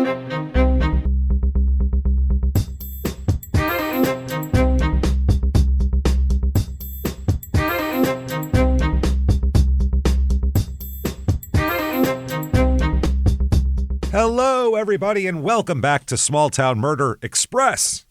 Hello, everybody, and welcome back to Small Town Murder Express.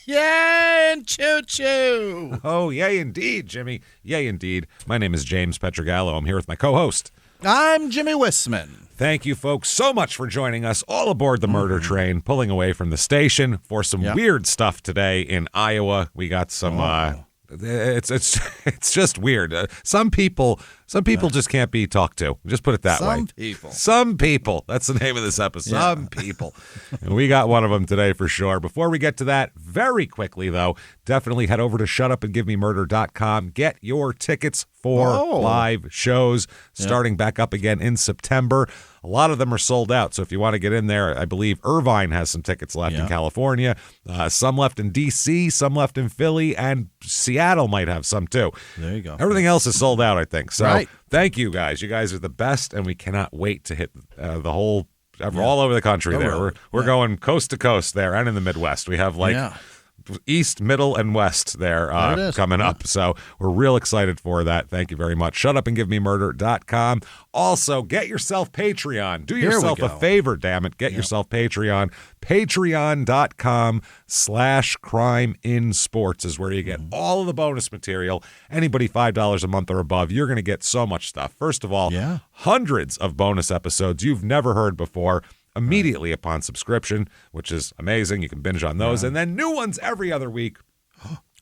Yay and choo-choo! Oh, yay indeed, Jimmy. Yay indeed. My name is James Petrogallo. I'm here with my co-host. I'm Jimmy Wissman. Thank you, folks, so much for joining us all aboard the murder train, pulling away from the station for some weird stuff today in Iowa. We got some... It's just weird. Some people just can't be talked to. Just put it that way. Some people. That's the name of this episode. Yeah. Some people. And we got one of them today for sure. Before we get to that, very quickly though, definitely head over to shutupandgivememurder.com. Get your tickets for live shows starting back up again in September. A lot of them are sold out, so if you want to get in there, I believe Irvine has some tickets left in California, some left in D.C., some left in Philly, and Seattle might have some too. There you go. Everything else is sold out, I think. So thank you guys. You guys are the best, and we cannot wait to hit the whole all over the country there. Really? We're going coast to coast there and in the Midwest. We have East, Middle, and West there coming up. So we're real excited for that. Thank you very much. Shutupandgivememurder.com. Also, get yourself Patreon. Do yourself a favor, damn it. Get yourself Patreon. Patreon.com/CrimeInSports is where you get all of the bonus material. Anybody $5 a month or above, you're going to get so much stuff. First of all, hundreds of bonus episodes you've never heard before immediately upon subscription, which is amazing. You can binge on those. And then new ones every other week.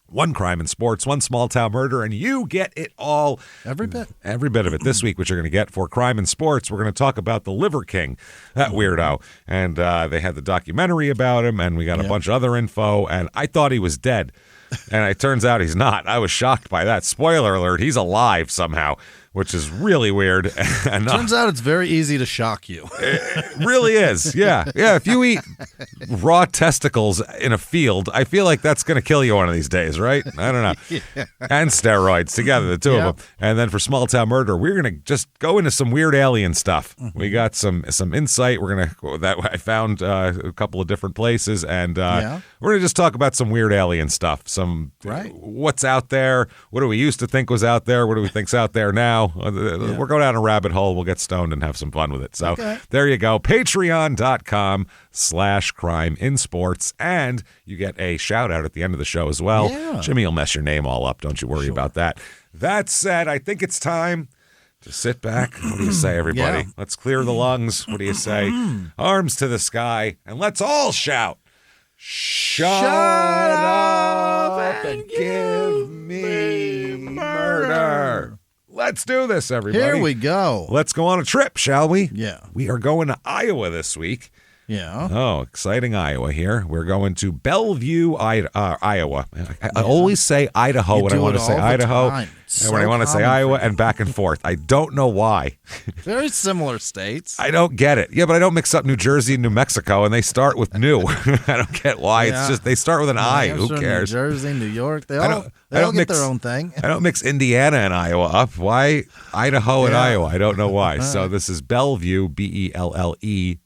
One crime in sports, one small town murder, and you get it all. Every bit. Every bit of it. This week, what you're going to get for crime in sports, we're going to talk about the Liver King, that weirdo. And they had the documentary about him, and we got a bunch of other info, and I thought he was dead. And it turns out he's not. I was shocked by that. Spoiler alert, he's alive somehow, which is really weird. And turns out it's very easy to shock you. It really is. Yeah. If you eat raw testicles in a field, I feel like that's going to kill you one of these days, right? I don't know. And steroids together, the two of them. And then for Small Town Murder, we're going to just go into some weird alien stuff. We got some insight. We're going to that I found a couple of different places, and we're going to just talk about some weird alien stuff. What's out there? What do we used to think was out there? What do we think's out there now? We're going down a rabbit hole. We'll get stoned and have some fun with it. So there you go. Patreon.com/CrimeInSports. And you get a shout out at the end of the show as well. Jimmy will mess your name all up. Don't you worry about that. That said, I think it's time to sit back. What do you say, everybody? Let's clear the lungs. What do you say? Arms to the sky, and let's all shout. Shut up and give me murder. Let's do this, everybody. Here we go. Let's go on a trip, shall we? Yeah. We are going to Iowa this week. Yeah. Oh, exciting Iowa here. We're going to Bellevue, Iowa. I always say Idaho when I want to say Idaho. And when I want to say Iowa and back and forth. I don't know why. Very similar states. I don't get it. Yeah, but I don't mix up New Jersey and New Mexico, and they start with new. I don't get why. It's just they start with an I. Who cares? New Jersey, New York, they all get their own thing. I don't mix Indiana and Iowa up. Why Idaho and Iowa? I don't know why. So this is Bellevue, Bellevue,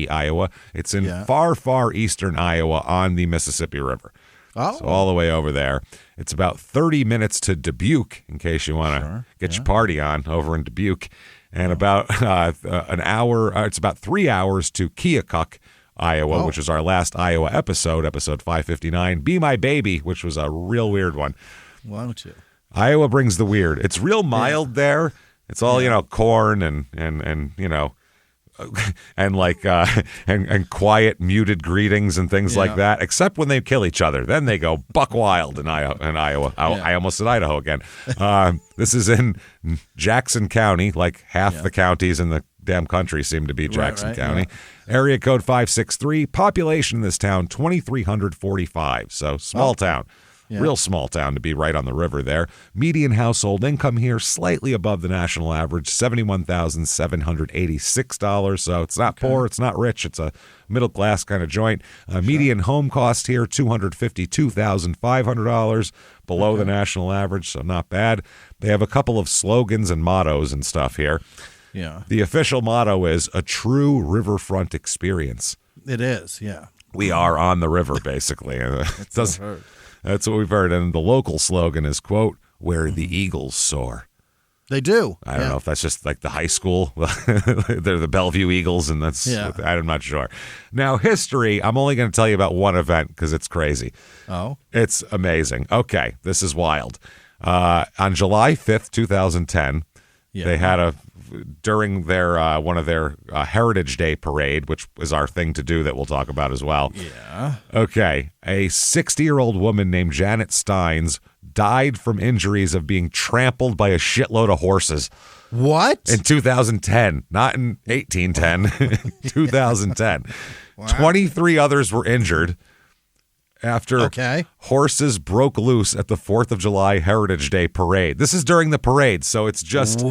Iowa. It's in far, far eastern Iowa on the Mississippi River. So all the way over there. It's about 30 minutes to Dubuque, in case you want to get your party on over in Dubuque. And about an hour, it's about 3 hours to Keokuk, Iowa, which is our last Iowa episode 559, Be My Baby, which was a real weird one. Why don't you? Iowa brings the weird. It's real mild there. It's all, corn and and and quiet muted greetings and things like that, except when they kill each other. Then they go buck wild in Iowa. I almost said Idaho again. This is in Jackson County. Like half the counties in the damn country seem to be Jackson County. Area code 563. Population in this town 2,345. So small town. Real small town to be right on the river there. Median household income here slightly above the national average, $71,786. So it's not poor, it's not rich, it's a middle class kind of joint. Median home cost here $252,500, below the national average, so not bad. They have a couple of slogans and mottos and stuff here. Yeah. The official motto is a true riverfront experience. It is, yeah. We are on the river, basically. That's what we've heard. And the local slogan is, quote, where the eagles soar. They do. I don't know if that's just like the high school. They're the Bellevue Eagles, and I'm not sure. Now, history, I'm only going to tell you about one event because it's crazy. Oh. It's amazing. Okay, this is wild. On July 5th, 2010, they had during their one of their Heritage Day parade, which is our thing to do that we'll talk about as well. Yeah. Okay, a 60-year-old woman named Janet Steins died from injuries of being trampled by a shitload of horses. What? In 2010, not in 1810, 2010. Wow. 23 others were injured after horses broke loose at the 4th of July Heritage Day parade. This is during the parade, so it's just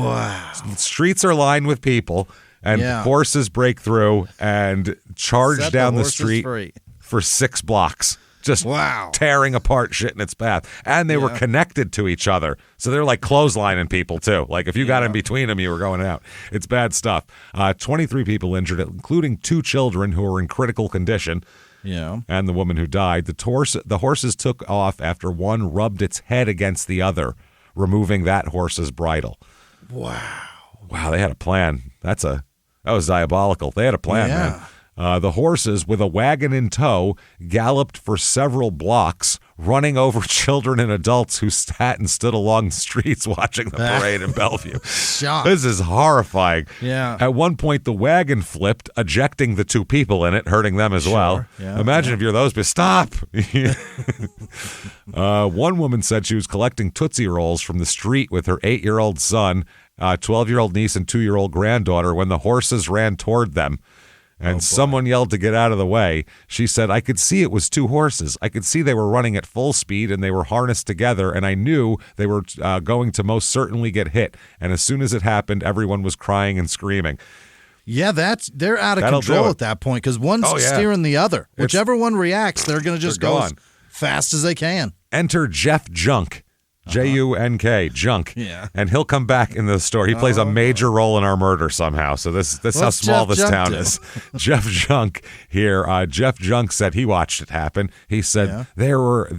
streets are lined with people, and horses break through and charge down the street for 6 blocks. Just tearing apart shit in its path. And they were connected to each other. So they're like clotheslining people, too. Like if you got in between them, you were going out. It's bad stuff. 23 people injured, including 2 children who were in critical condition. Yeah. And the woman who died. The horses took off after one rubbed its head against the other, removing that horse's bridle. Wow. Wow, they had a plan. That was diabolical. They had a plan, man. The horses, with a wagon in tow, galloped for several blocks, running over children and adults who sat and stood along the streets watching the parade in Bellevue. This is horrifying. Yeah. At one point, the wagon flipped, ejecting the 2 people in it, hurting them as well. Yeah. Imagine if you're those, but stop. One woman said she was collecting Tootsie Rolls from the street with her 8-year-old son, 12-year-old niece, and 2-year-old granddaughter when the horses ran toward them. And someone yelled to get out of the way. She said, I could see it was 2 horses. I could see they were running at full speed and they were harnessed together, and I knew they were going to most certainly get hit. And as soon as it happened, everyone was crying and screaming. Yeah, they're out of control at that point because one's steering the other. Whichever one reacts, they're going to just go as fast as they can. Enter Jeff Junk. Junk, Junk. Yeah. And he'll come back in the story. He plays a major role in our murder somehow. So this how small this town is. Jeff Junk here. Jeff Junk said he watched it happen. He said they were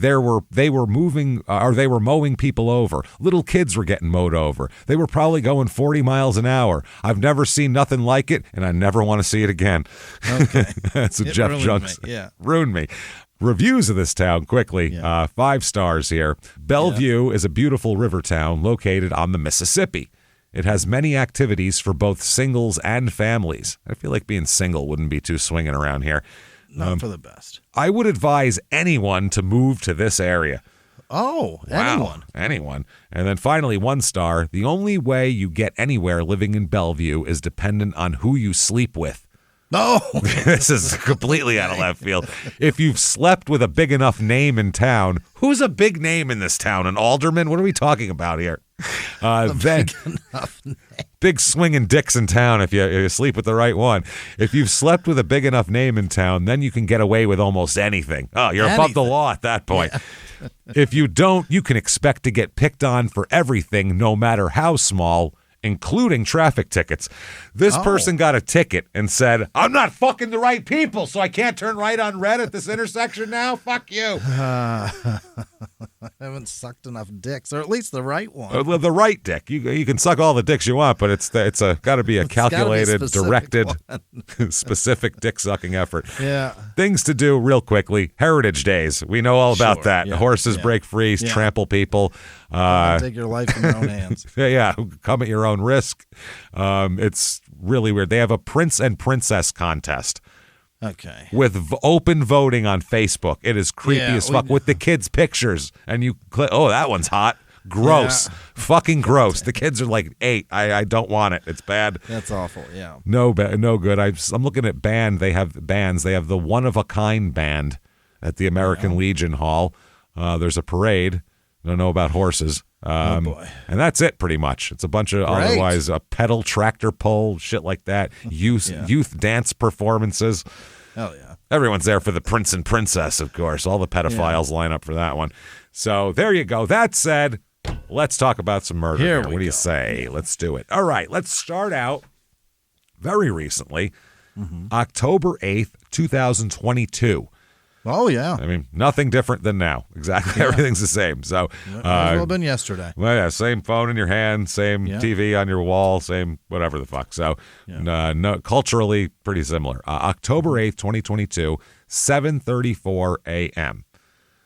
mowing people over. Little kids were getting mowed over. They were probably going 40 miles an hour. I've never seen nothing like it, and I never want to see it again. Okay. That's what Jeff Junk said. Yeah. Ruined me. Reviews of this town quickly. 5 stars here. Bellevue is a beautiful river town located on the Mississippi. It has many activities for both singles and families. I feel like being single wouldn't be too swinging around here. Not for the best. I would advise anyone to move to this area. Oh, anyone. And then finally, 1 star. The only way you get anywhere living in Bellevue is dependent on who you sleep with. No, this is completely out of left field. If you've slept with a big enough name in town, who's a big name in this town? An alderman? What are we talking about here? Then big swinging dicks in town if you sleep with the right one. If you've slept with a big enough name in town, then you can get away with almost anything. Oh, you're above the law at that point. Yeah. If you don't, you can expect to get picked on for everything, no matter how small, including traffic tickets. This person got a ticket and said, I'm not fucking the right people, so I can't turn right on red at this intersection now? Fuck you. I haven't sucked enough dicks, or at least the right one. The right dick. You can suck all the dicks you want, but it's got to be a calculated, directed, specific dick-sucking effort. Yeah. Things to do real quickly. Heritage Days. We know all about that. Yeah. Horses break free, trample people. Take your life in your own hands. Come at your own risk. It's really weird. They have a prince and princess contest. Okay. With open voting on Facebook. It is creepy as fuck with the kids' pictures. And you click, that one's hot. Gross. Fucking gross. The kids are like 8. I don't want it. It's bad. That's awful. Yeah. No good. I'm looking at bands. They have the One of a Kind band at the American Legion Hall. There's a parade. I don't know about horses. Oh boy. And that's it pretty much. It's a bunch of otherwise a pedal tractor pull, shit like that. Youth dance performances. Hell yeah. Everyone's there for the prince and princess, of course. All the pedophiles line up for that one. So there you go. That said, let's talk about some murder. What do you say? Let's do it. All right, let's start out very recently, October 8th, 2022. Oh, yeah. I mean, nothing different than now. Exactly. Yeah. Everything's the same. So, might as well have been yesterday. Well, yeah, same phone in your hand, same TV on your wall, same whatever the fuck. So, no, culturally pretty similar. October 8th, 2022, 7:34 a.m.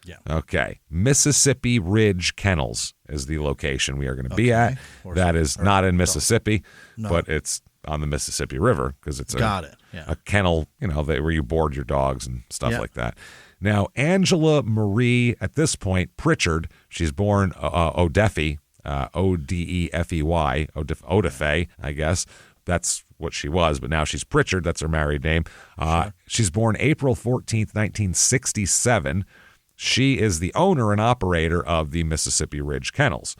Yeah. Okay. Mississippi Ridge Kennels is the location we are going to be at. That is not in Mississippi, but it's on the Mississippi River because it's a kennel, where you board your dogs and stuff like that. Now, Angela Marie, at this point, Pritchard, she's born Odefey, Odefey, Odefey, I guess. That's what she was, but now she's Pritchard. That's her married name. She's born April 14th, 1967. She is the owner and operator of the Mississippi Ridge Kennels.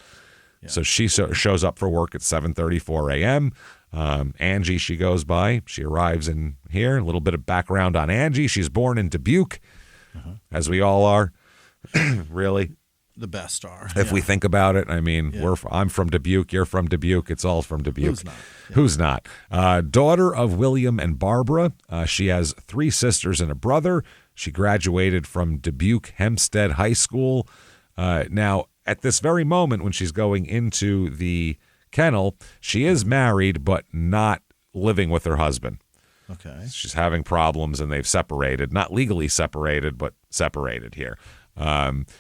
Yeah. So she shows up for work at 7:34 a.m., Angie, she goes by. She arrives in here. A little bit of background on Angie. She's born in Dubuque, as we all are. Really. The best are. If we think about it, I mean, I'm from Dubuque. You're from Dubuque. It's all from Dubuque. Who's not? Yeah. Who's not? Daughter of William and Barbara. She has 3 sisters and a brother. She graduated from Dubuque Hempstead High School. Now, at this very moment when she's going into the kennel, she is married but not living with her husband. Okay. She's having problems and they've separated. Not legally separated, but separated here.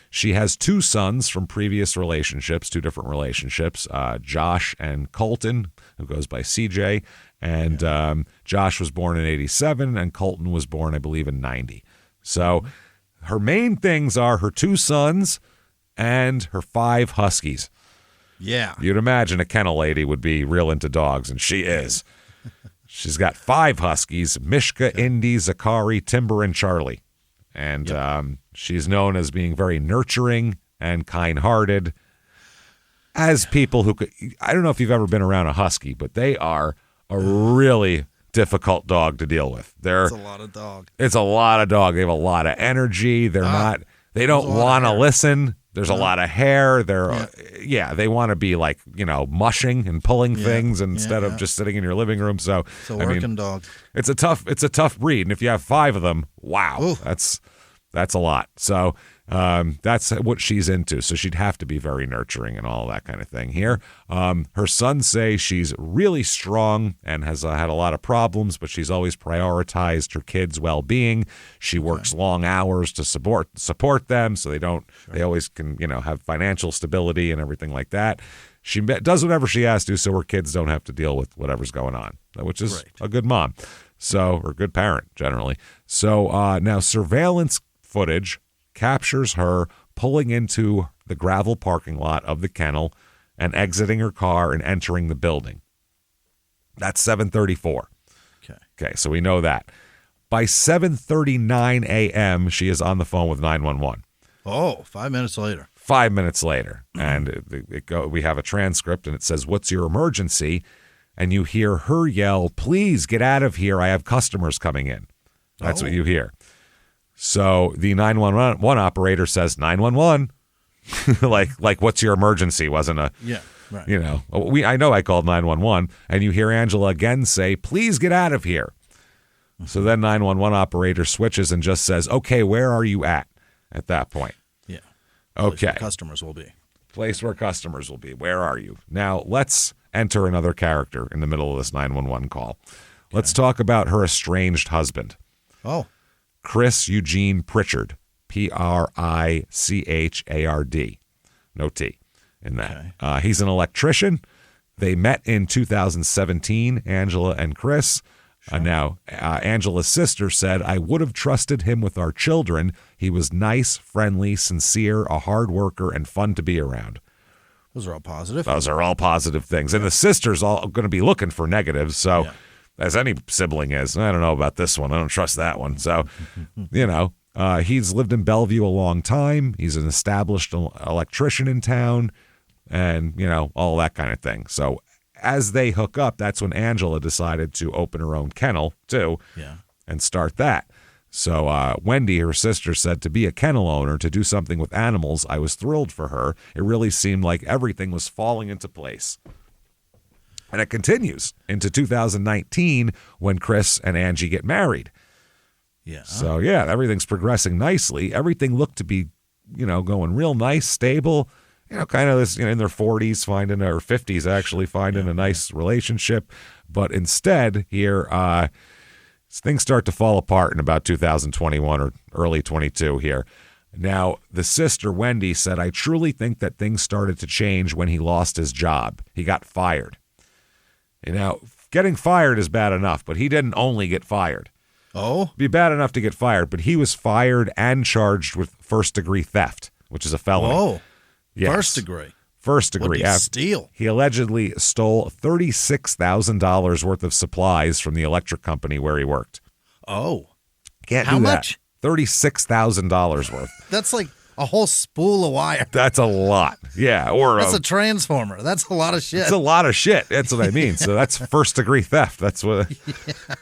She has 2 sons from previous relationships, 2 different relationships, Josh and Colton, who goes by CJ. And Josh was born in 87 and Colton was born, I believe, in 90. So her main things are her 2 sons and her 5 huskies. Yeah. You'd imagine a kennel lady would be real into dogs, and she is. She's got 5 huskies, Mishka, Indy, Zakari, Timber, and Charlie. And she's known as being very nurturing and kind-hearted. As people who could, I don't know if you've ever been around a husky, but they are a really difficult dog to deal with. It's a lot of dog. It's a lot of dog. They have a lot of energy. They don't want to listen. There's a lot of hair. They want to be like, mushing and pulling things instead of just sitting in your living room. So it's a working dog. It's a tough breed. And if you have 5 of them, wow, ooh, that's a lot. So that's what she's into. So she'd have to be very nurturing and all that kind of thing here. Her sons say she's really strong and has had a lot of problems, but she's always prioritized her kids' well-being. She works long hours to support them, so they always can, have financial stability and everything like that. She does whatever she has to so her kids don't have to deal with whatever's going on, which is a good mom. So, or a good parent, generally. So now surveillance footage captures her pulling into the gravel parking lot of the kennel and exiting her car and entering the building. That's 7:34. Okay, so we know that. By 7:39 a.m., she is on the phone with 911. Oh, 5 minutes later. 5 minutes later. And we have a transcript, and it says, "What's your emergency?" And you hear her yell, "Please get out of here. I have customers coming in." That's what you hear. So the 911 operator says, 911, like what's your emergency? Wasn't a, I know I called 911, and you hear Angela again say, "Please get out of here." So then 911 operator switches and just says, "Okay, where are you at that point?" Yeah. Okay. Where customers will be. Place where customers will be. Where are you? Now let's enter another character in the middle of this 911 call. Let's talk about her estranged husband. Oh. Chris Eugene Pritchard, Prichard, no T in that. Okay. He's an electrician. They met in 2017, Angela and Chris. Now, Angela's sister said, "I would have trusted him with our children. He was nice, friendly, sincere, a hard worker, and fun to be around." Those are all positive. Those are all positive things. And the sister's all going to be looking for negatives, so... Yeah. As any sibling is. I don't know about this one. I don't trust that one. So, he's lived in Bellevue a long time. He's an established electrician in town and, all that kind of thing. So as they hook up, that's when Angela decided to open her own kennel, too, and start that. So Wendy, her sister, said, "To be a kennel owner, to do something with animals, I was thrilled for her. It really seemed like everything was falling into place." And it continues into 2019 when Chris and Angie get married. Yeah. So, yeah, everything's progressing nicely. Everything looked to be, going real nice, stable. Kind of this, in their 40s, or 50s, actually, finding a nice relationship. But instead, here, things start to fall apart in about 2021 or early 22 here. Now, the sister, Wendy, said, I truly think that things started to change when he lost his job. He got fired. Getting fired is bad enough, but he didn't only get fired. Oh? It'd be bad enough to get fired, but he was fired and charged with first-degree theft, which is a felony. Oh. Yes. First degree. First degree. What did he steal? He allegedly stole $36,000 worth of supplies from the electric company where he worked. Oh. Can't do that. How much? $36,000 worth. That's like a whole spool of wire. That's a lot. Yeah. That's a transformer. That's a lot of shit. It's a lot of shit. That's what I mean. So that's first degree theft. That's what.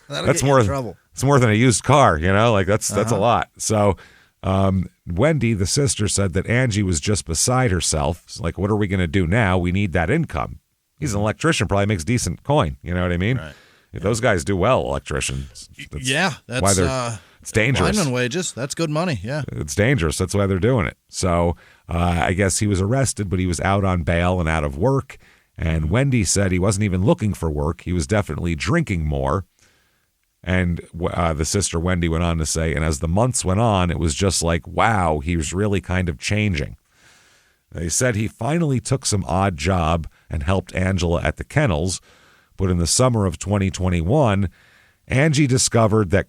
That's more trouble. It's more than a used car. That's a lot. So. Wendy, the sister, said that Angie was just beside herself. It's like, what are we going to do now? We need that income. He's an electrician, probably makes decent coin. You know what I mean? Right. Those guys do well, electricians. That's why it's dangerous. Lineman wages, that's good money, yeah. It's dangerous. That's why they're doing it. So I guess he was arrested, but he was out on bail and out of work. And Wendy said he wasn't even looking for work. He was definitely drinking more. And the sister Wendy went on to say, and as the months went on, it was just like, wow, he was really kind of changing. They said he finally took some odd job and helped Angela at the kennels. But in the summer of 2021, Angie discovered that,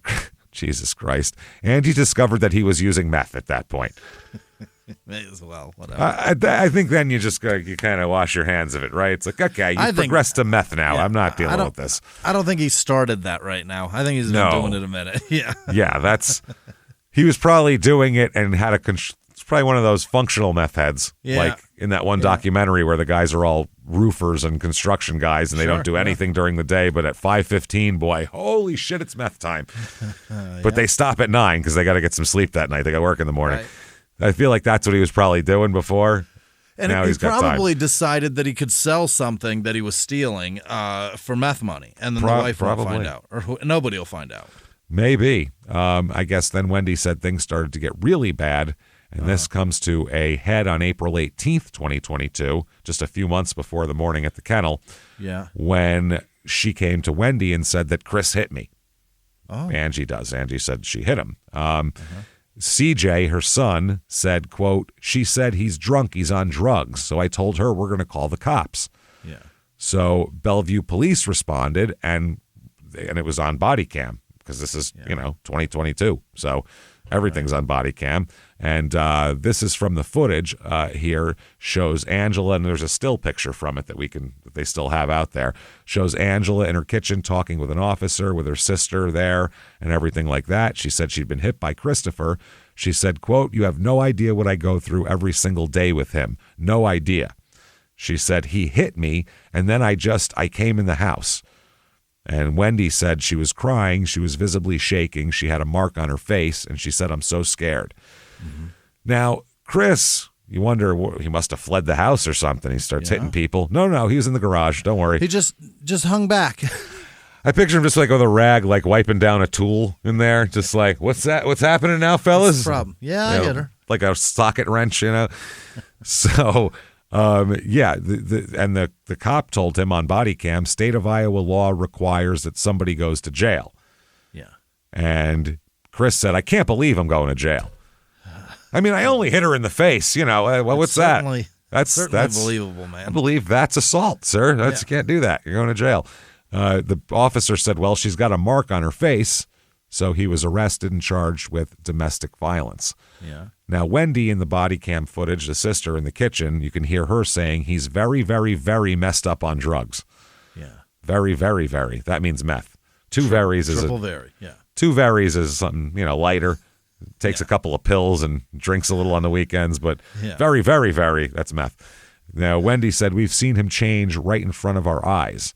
Jesus Christ, Angie discovered that he was using meth at that point. May as well, whatever. I think then you kind of wash your hands of it, right? It's like, okay, you progressed to meth now. Yeah, I'm not dealing with this. I don't think he started that right now. I think he's been doing it a minute. Yeah. Yeah, he was probably doing it and had it's probably one of those functional meth heads, like in that one documentary where the guys are all roofers and construction guys and they don't do anything during the day, but at 5:15, boy, holy shit, it's meth time. But they stop at 9 because they got to get some sleep that night. They got to work in the morning. Right. I feel like that's what he was probably doing before. And now he probably decided that he could sell something that he was stealing for meth money, and then the wife won't find out, or nobody will find out. Maybe. I guess then Wendy said things started to get really bad, and this comes to a head on April 18th, 2022, just a few months before the morning at the kennel, when she came to Wendy and said that Chris hit me. Oh. Angie does. Angie said she hit him. CJ, her son, said, quote, she said he's drunk, he's on drugs. So I told her we're going to call the cops. Yeah. So Bellevue police responded, and it was on body cam because this is, 2022. So everything's on body cam. And this is from the footage here, shows Angela, and there's a still picture from it that they still have out there, shows Angela in her kitchen talking with an officer, with her sister there and everything like that. She said she'd been hit by Christopher. She said, quote, you have no idea what I go through every single day with him. No idea. She said, he hit me, and then I came in the house. And Wendy said she was crying. She was visibly shaking. She had a mark on her face, and she said, I'm so scared. Mm-hmm. Now, Chris, you wonder, he must have fled the house or something. He starts hitting people. No, he was in the garage. Don't worry. He just hung back. I picture him just like with a rag, like wiping down a tool in there. Just like, what's that? What's happening now, fellas? What's the problem? Yeah, I get her. Like a socket wrench, So, the cop told him on body cam, state of Iowa law requires that somebody goes to jail. Yeah. And Chris said, I can't believe I'm going to jail. I mean, I only hit her in the face. What's that? That's believable, man. I believe that's assault, sir. You can't do that. You're going to jail. The officer said, well, she's got a mark on her face. So he was arrested and charged with domestic violence. Yeah. Now, Wendy in the body cam footage, the sister in the kitchen, you can hear her saying he's very, very, very messed up on drugs. Yeah. Very, very, very. That means meth. Two varies is something, lighter. Takes a couple of pills and drinks a little on the weekends, but very, very, very, that's meth. Now, Wendy said, we've seen him change right in front of our eyes.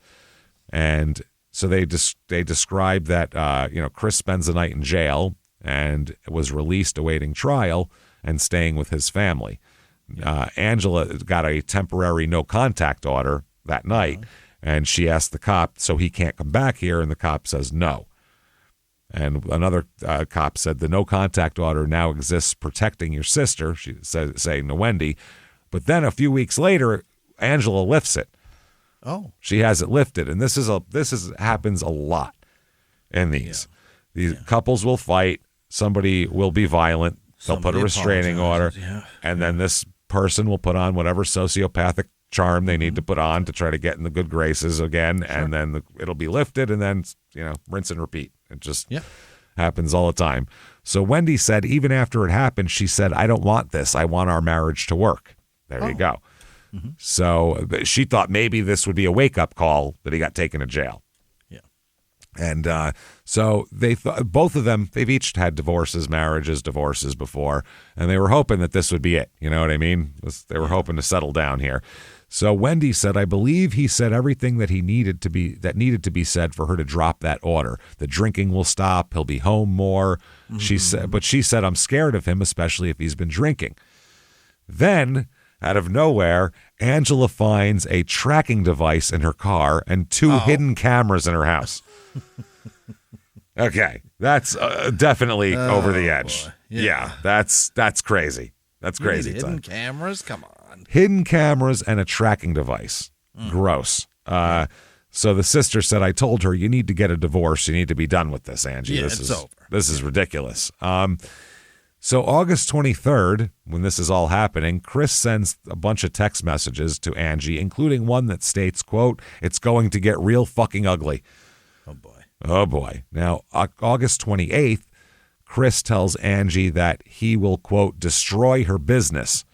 And so they described that, Chris spends the night in jail and was released awaiting trial and staying with his family. Angela got a temporary no contact order that night. And she asked the cop, so he can't come back here, and the cop says no. And another cop said the no-contact order now exists protecting your sister, she said, saying to Wendy. But then a few weeks later, Angela lifts it. Oh. She has it lifted, and this happens a lot in these. Yeah. These couples will fight, somebody will be violent, they'll put a restraining order, and then this person will put on whatever sociopathic charm they need to put on to try to get in the good graces again, and then it'll be lifted, and then, rinse and repeat. It just happens all the time. So Wendy said even after it happened, she said, I don't want this. I want our marriage to work. There you go. Mm-hmm. So she thought maybe this would be a wake-up call that he got taken to jail. Yeah. And so they thought, both of them, they've each had divorces before, and they were hoping that this would be it. You know what I mean? They were hoping to settle down here. So Wendy said, I believe he said everything that needed to be said for her to drop that order. The drinking will stop. He'll be home more. Mm-hmm. She said, I'm scared of him, especially if he's been drinking. Then, out of nowhere, Angela finds a tracking device in her car and 2 hidden cameras in her house. Okay, that's definitely over the edge. Yeah, that's crazy. That's crazy. Hidden cameras? Come on. Hidden cameras and a tracking device. Gross. So the sister said, I told her, you need to get a divorce. You need to be done with this, Angie. Yeah, it's over. This is ridiculous. So August 23rd, when this is all happening, Chris sends a bunch of text messages to Angie, including one that states, quote, it's going to get real fucking ugly. Oh, boy. Now, August 28th, Chris tells Angie that he will, quote, destroy her business.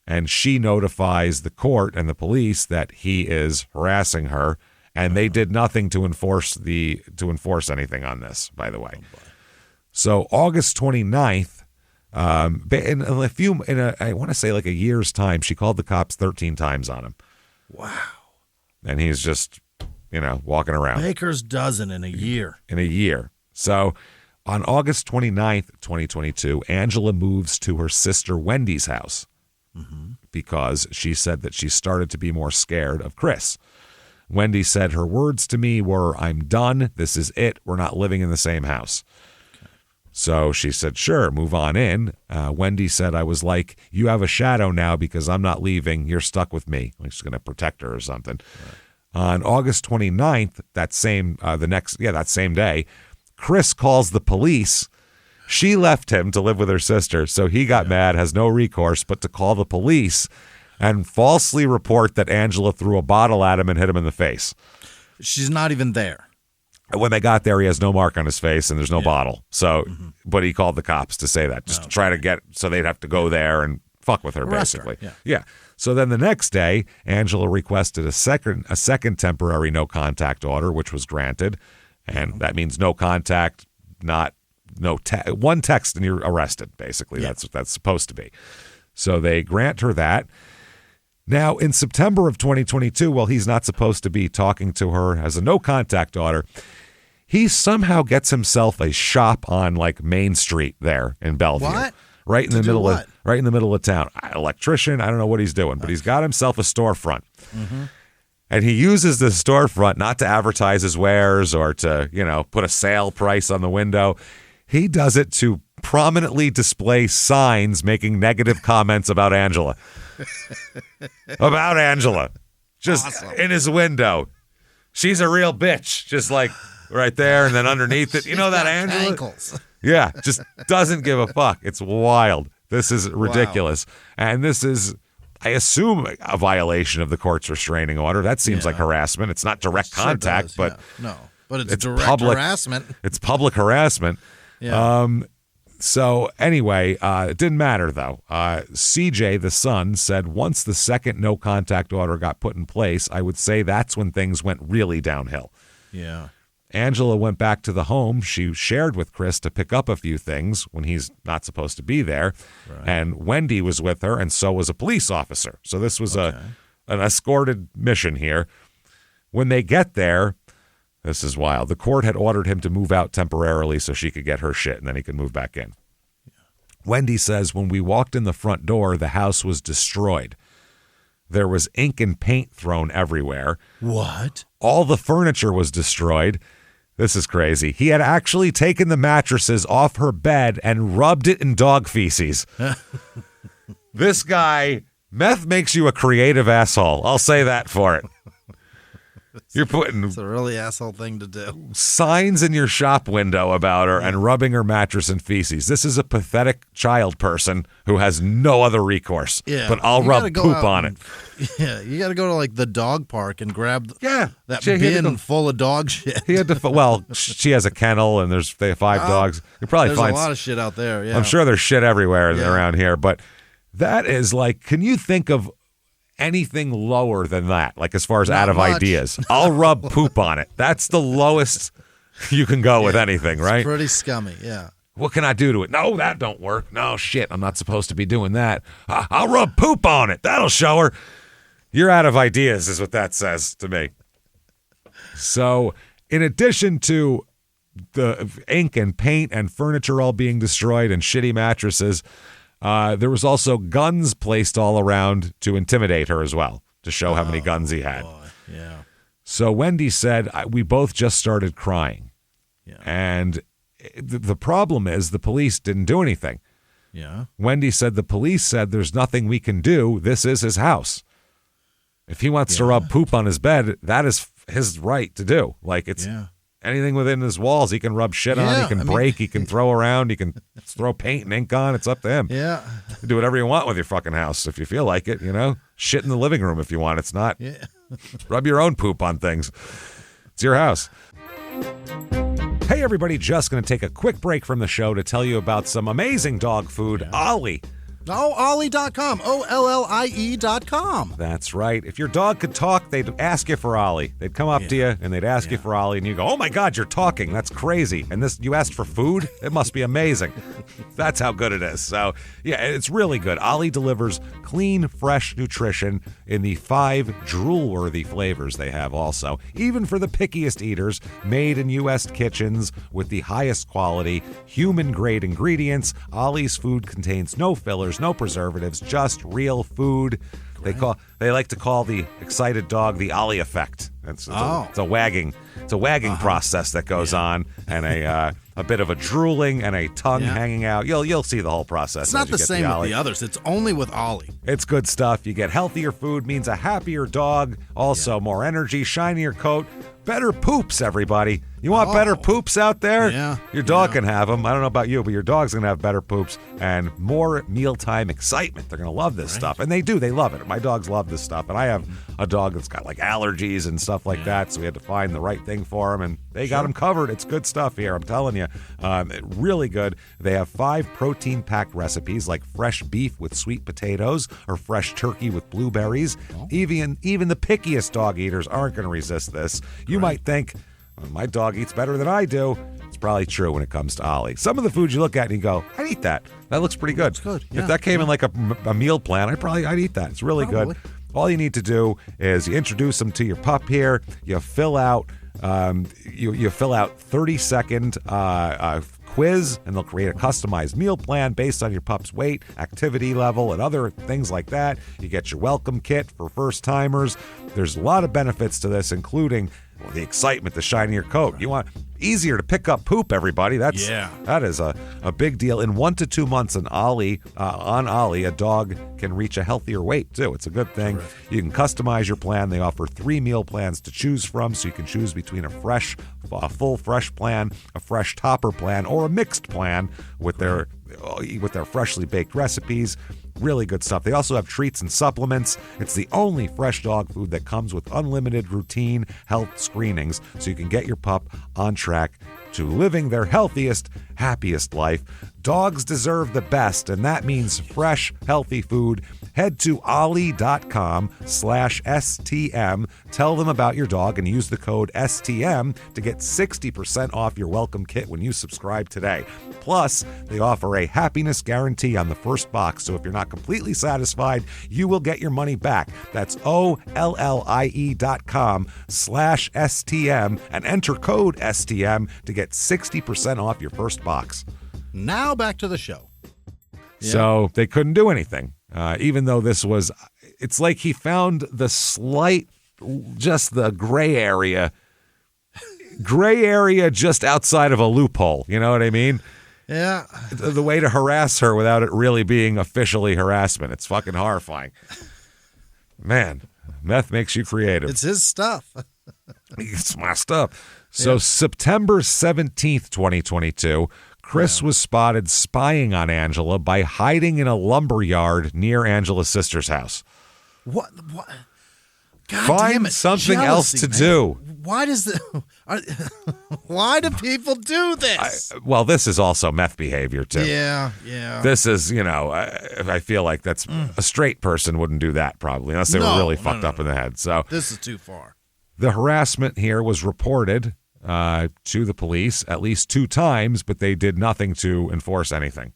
And she notifies the court and the police that he is harassing her, and they did nothing to enforce anything on this, by the way. So August 29th, I want to say like a year's time, she called the cops 13 times on him. Wow. And he's just, walking around. Baker's dozen in a year. So on August 29th, 2022, Angela moves to her sister Wendy's house because she said that she started to be more scared of Chris. Wendy said her words to me were, I'm done. This is it. We're not living in the same house. So she said, sure, move on in. Wendy said, I was like, you have a shadow now because I'm not leaving. You're stuck with me. Like she's going to protect her or something. Right. On August 29th, that same day, Chris calls the police. She left him to live with her sister, so he got mad, has no recourse but to call the police and falsely report that Angela threw a bottle at him and hit him in the face. She's not even there. When they got there, he has no mark on his face and there's no bottle. So, but he called the cops to say that, just to try to get, so they'd have to go there and fuck with her, basically. Yeah. So then the next day, Angela requested a second temporary no contact order, which was granted, and that means no contact, one text and you're arrested. Basically, that's what that's supposed to be. So they grant her that. Now, in September of 2022, while he's not supposed to be talking to her as a no contact order, he somehow gets himself a shop on like Main Street there in Bellevue. What? Right in the middle of town. Electrician, I don't know what he's doing, but he's got himself a storefront. And he uses the storefront not to advertise his wares or to, put a sale price on the window. He does it to prominently display signs making negative comments about Angela. Just awesome. In his window. She's a real bitch. Just like right there, and then underneath it. You know that Angela? Ankles. Yeah, just doesn't give a fuck. It's wild. This is ridiculous. Wow. And this is, I assume, a violation of the court's restraining order. That seems like harassment. It's not direct contact, but no, but it's direct harassment. It's public harassment. Yeah. So anyway, it didn't matter though. CJ, the son, said once the second no contact order got put in place, I would say that's when things went really downhill. Yeah. Angela went back to the home she shared with Chris to pick up a few things when he's not supposed to be there. Right. And Wendy was with her, and so was a police officer. So this was an escorted mission here. When they get there, this is wild. The court had ordered him to move out temporarily so she could get her shit, and then he could move back in. Yeah. Wendy says, when we walked in the front door, the house was destroyed. There was ink and paint thrown everywhere. What? All the furniture was destroyed. This is crazy. He had actually taken the mattresses off her bed and rubbed it in dog feces. This guy, meth makes you a creative asshole. I'll say that for it. You're putting it's a really asshole thing to do. Signs in your shop window about her and rubbing her mattress in feces. This is a pathetic child person who has no other recourse. Yeah, but I'll rub poop on it. Yeah, you got to go to like the dog park and grab that bin bin full of dog shit. He had to. Well, she has a kennel and they have 5 dogs. You probably there's find a lot of shit out there. Yeah, I'm sure there's shit everywhere around here, but that is like, can you think of anything lower than that? Like as far as out of ideas, I'll rub poop on it. That's the lowest you can go with anything, right? It's pretty scummy. Yeah. What can I do to it? No, that don't work. No, shit, I'm not supposed to be doing that. I'll rub poop on it. That'll show her. You're out of ideas is what that says to me. So in addition to the ink and paint and furniture all being destroyed and shitty mattresses, there was also guns placed all around to intimidate her as well, to show how many guns he had. Boy. Yeah. So Wendy said, we both just started crying. Yeah. And the problem is the police didn't do anything. Yeah. Wendy said the police said there's nothing we can do. This is his house. If he wants to rub poop on his bed, that is his right to do. Like it's anything within his walls he can rub shit on, he can break, he can throw around, he can throw paint and ink on. It's up to him. Yeah. You do whatever you want with your fucking house if you feel like it, you know? Shit in the living room if you want. It's not. Yeah. Rub your own poop on things. It's your house. Hey, everybody, just going to take a quick break from the show to tell you about some amazing dog food, Ollie. Oh, Ollie.com. OLLIE.com. That's right. If your dog could talk, they'd ask you for Ollie. They'd come up to you and they'd ask you for Ollie, and you go, oh my God, you're talking. That's crazy. And this, you asked for food? It must be amazing. That's how good it is. So, yeah, it's really good. Ollie delivers clean, fresh nutrition in the 5 drool-worthy flavors they have also. Even for the pickiest eaters, made in U.S. kitchens with the highest quality, human-grade ingredients, Ollie's food contains no fillers, no preservatives, just real food. They like to call the excited dog the Ollie effect. It's a wagging process that goes on, and a bit of a drooling and a tongue hanging out. You'll see the whole process. It's not the same with the others. It's only with Ollie. It's good stuff. You get healthier food, means a happier dog, also more energy, shinier coat, better poops, everybody. You want better poops out there? Yeah. Your dog can have them. I don't know about you, but your dog's going to have better poops and more mealtime excitement. They're going to love this stuff. And they do. They love it. My dogs love this stuff. And I have a dog that's got like allergies and stuff like that, so we had to find the right thing for him, and they got him covered. It's good stuff here, I'm telling you. Really good. They have 5 protein-packed recipes like fresh beef with sweet potatoes or fresh turkey with blueberries. Even the pickiest dog eaters aren't going to resist this. You might think, my dog eats better than I do. It's probably true when it comes to Ollie. Some of the food you look at and you go, I'd eat that. That looks pretty good. That's good. If that came in like a meal plan, I'd eat that. It's really good. All you need to do is you introduce them to your pup here. You fill out you fill out 30-second quiz, and they'll create a customized meal plan based on your pup's weight, activity level, and other things like that. You get your welcome kit for first timers. There's a lot of benefits to this, including the excitement, the shinier coat. You want easier to pick up poop, everybody. That is a big deal. In 1 to 2 months on Ollie, a dog can reach a healthier weight too. It's a good thing. Correct. You can customize your plan. They offer 3 meal plans to choose from, so you can choose between a full fresh plan, a fresh topper plan, or a mixed plan with their freshly baked recipes. Really good stuff. They also have treats and supplements. It's the only fresh dog food that comes with unlimited routine health screenings, so you can get your pup on track to living their healthiest, happiest life. Dogs deserve the best, and that means fresh, healthy food. Head to ollie.com/STM. Tell them about your dog and use the code STM to get 60% off your welcome kit when you subscribe today. Plus, they offer a happiness guarantee on the first box, so if you're not completely satisfied, you will get your money back. That's ollie.com/STM and enter code STM to get 60% off your first box. Now back to the show. So they couldn't do anything. Even though this was it's like he found the just the gray area just outside of a loophole. You know what I mean? Yeah. The way to harass her without it really being officially harassment. It's fucking horrifying. Man, meth makes you creative. It's his stuff. It's my stuff. So September 17th, 2022, Chris was spotted spying on Angela by hiding in a lumber yard near Angela's sister's house. What? God Find damn it. something else to do. Why why do people do this? Well, this is also meth behavior, too. Yeah. This is, I feel like that's a straight person wouldn't do that probably, unless they were really fucked up in the head. So this is too far. The harassment here was reported to the police at least 2 times, but they did nothing to enforce anything.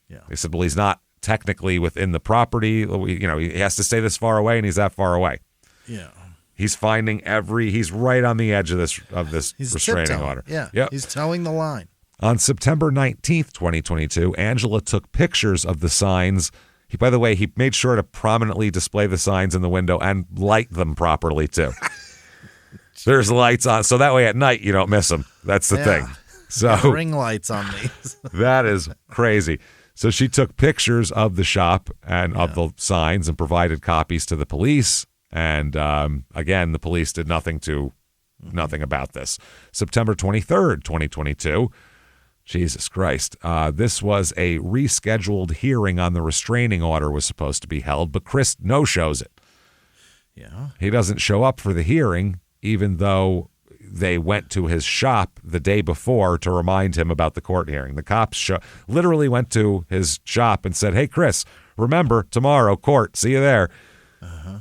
Yeah. They said, well, he's not technically within the property. He has to stay this far away, and he's that far away. Yeah. He's finding he's right on the edge of this restraining order. Yeah. Yep. He's towing the line. On September 19th, 2022, Angela took pictures of the signs. By the way, he made sure to prominently display the signs in the window and light them properly, too. There's lights on, so that way at night you don't miss them. That's the thing. So ring lights on these. That is crazy. So she took pictures of the shop and of the signs and provided copies to the police. And again, the police did nothing about this. September 23rd, 2022. Jesus Christ. This was a rescheduled hearing on the restraining order was supposed to be held, but Chris no-shows it. Yeah. He doesn't show up for the hearing, even though they went to his shop the day before to remind him about the court hearing. The cops literally went to his shop and said, hey, Chris, remember, tomorrow, court, see you there.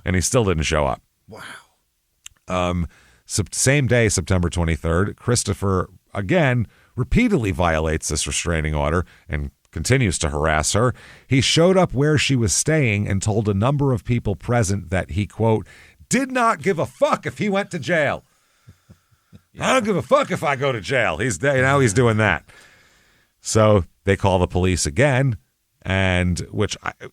And he still didn't show up. Wow. Same day, September 23rd, Christopher, again, repeatedly violates this restraining order and continues to harass her. He showed up where she was staying and told a number of people present that he, quote, did not give a fuck if he went to jail. I don't give a fuck if I go to jail. Now he's doing that. So they call the police again, and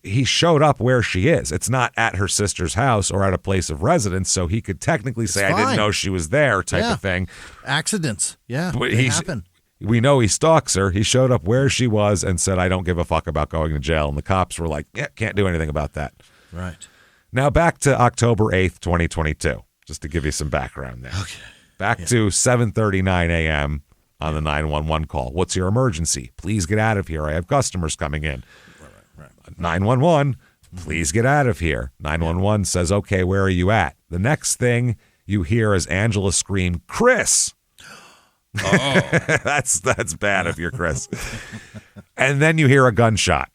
he showed up where she is. It's not at her sister's house or at a place of residence, so he could technically say, I didn't know she was there type of thing. Accidents. Yeah, they happen. We know he stalks her. He showed up where she was and said, I don't give a fuck about going to jail. And the cops were like, yeah, can't do anything about that. Right. Now back to October 8th, 2022, just to give you some background there. Okay. Back to 7:39 a.m. on the 911 call. What's your emergency? Please get out of here. I have customers coming in. Right. 911, please get out of here. 911 says, okay, where are you at? The next thing you hear is Angela scream, Chris. Oh. That's bad if you're Chris. And then you hear a gunshot.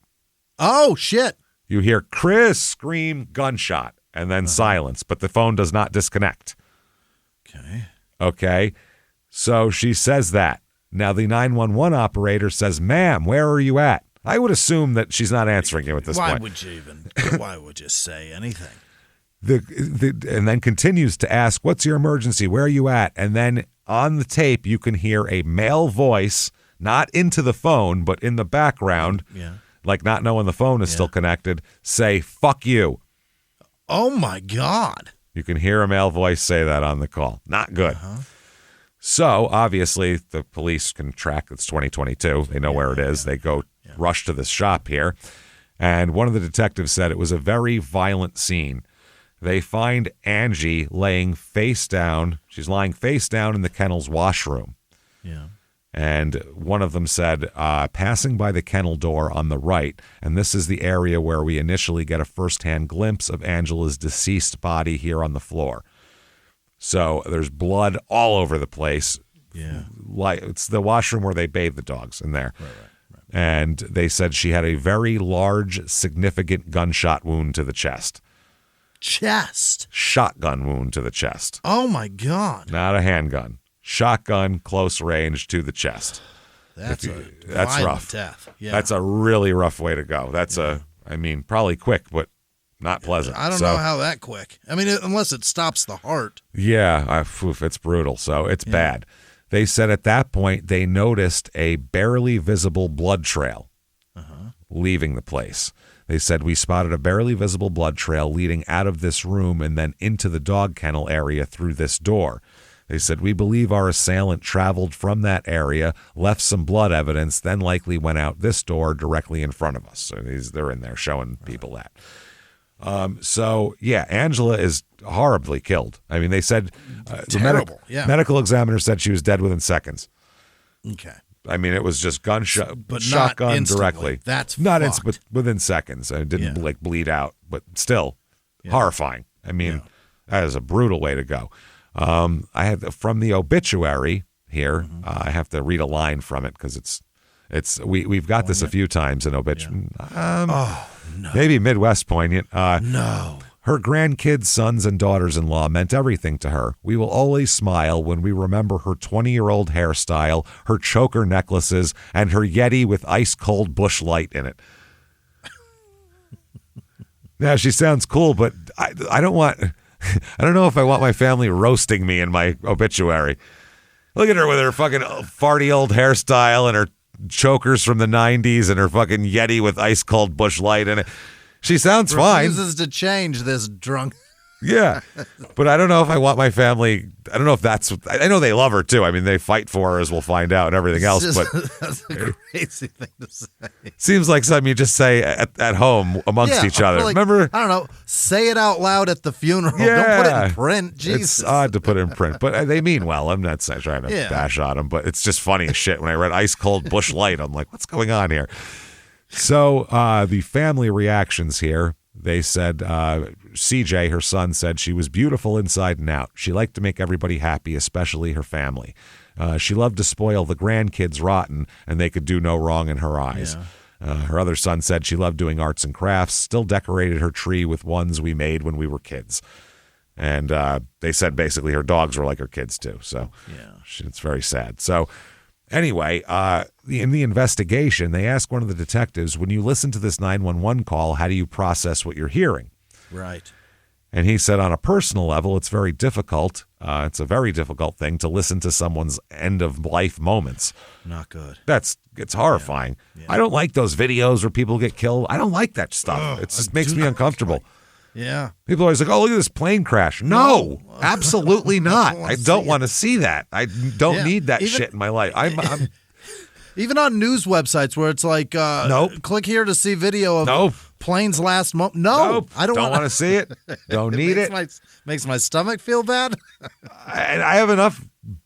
Oh, shit. You hear Chris scream, gunshot, and then silence, but the phone does not disconnect. Okay. So she says that. Now the 911 operator says, ma'am, where are you at? I would assume that she's not answering you at this point. Why would you say anything? And then continues to ask, what's your emergency? Where are you at? And then on the tape, you can hear a male voice, not into the phone, but in the background, like not knowing the phone is still connected, say, fuck you. Oh, my God. You can hear a male voice say that on the call. Not good. So, obviously, the police can track. It's 2022. They know where it is. They go rush to this shop here. And one of the detectives said it was a very violent scene. They find Angie laying face down. She's lying face down in the kennel's washroom. Yeah. And one of them said, passing by the kennel door on the right, and this is the area where we initially get a firsthand glimpse of Angela's deceased body here on the floor. So there's blood all over the place. Yeah. It's the washroom where they bathe the dogs in there. Right. And they said she had a very large, significant gunshot wound to the chest. Shotgun wound to the chest. Oh, my God. Not a handgun. Shotgun, close range to the chest. That's rough. Death. Yeah. That's a really rough way to go. That's probably quick, but not pleasant. I don't know how that quick. I mean, unless it stops the heart. Yeah, it's brutal. So it's bad. They said at that point they noticed a barely visible blood trail leaving the place. They said, we spotted a barely visible blood trail leading out of this room and then into the dog kennel area through this door. They said, we believe our assailant traveled from that area, left some blood evidence, then likely went out this door directly in front of us. So they're in there showing people that. So, yeah, Angela is horribly killed. I mean, they said the medical examiner said she was dead within seconds. Okay. I mean, it was just shotgun instantly. Directly. That's not fucked. but within seconds. It didn't like bleed out, but still horrifying. I mean, that is a brutal way to go. I have from the obituary here. I have to read a line from it because we've got this a few times in obituary. No. Maybe Midwest poignant. No. Her grandkids, sons, and daughters-in-law meant everything to her. We will always smile when we remember her 20-year-old hairstyle, her choker necklaces, and her Yeti with ice-cold bush light in it. Now, she sounds cool, but I don't want... I don't know if I want my family roasting me in my obituary. Look at her with her fucking farty old hairstyle and her chokers from the 90s and her fucking Yeti with ice-cold bush light in it. She sounds fine. Refuses to change this drunk. Yeah, but I don't know if I want my family. I don't know if that's. I know they love her too. I mean, they fight for her, as we'll find out, and everything else. But that's a crazy thing to say. Seems like something you just say at home amongst each other. Like, remember? I don't know. Say it out loud at the funeral. Yeah. Don't put it in print. Jesus. It's odd to put it in print, but they mean well. I'm not trying to bash on them, but it's just funny as shit. When I read ice cold bush light, I'm like, what's going on here? So the family reactions here. They said, CJ, her son, said she was beautiful inside and out. She liked to make everybody happy, especially her family. She loved to spoil the grandkids rotten, and they could do no wrong in her eyes. Yeah. Her other son said she loved doing arts and crafts, still decorated her tree with ones we made when we were kids. And they said basically her dogs were like her kids too. So it's very sad. So anyway, in the investigation, they asked one of the detectives, when you listen to this 911 call, how do you process what you're hearing? Right. And he said on a personal level, it's very difficult. It's a very difficult thing to listen to someone's end-of-life moments. Not good. It's horrifying. Yeah. I don't like those videos where people get killed. I don't like that stuff. It just makes me uncomfortable. Yeah. People are always like, oh, look at this plane crash. No, absolutely not. I don't want to see that. I don't need that shit in my life. I'm even on news websites where it's like, nope. Click here to see video of plane's last moment. Nope. I don't want to see it. Don't need it. Makes my stomach feel bad. I have enough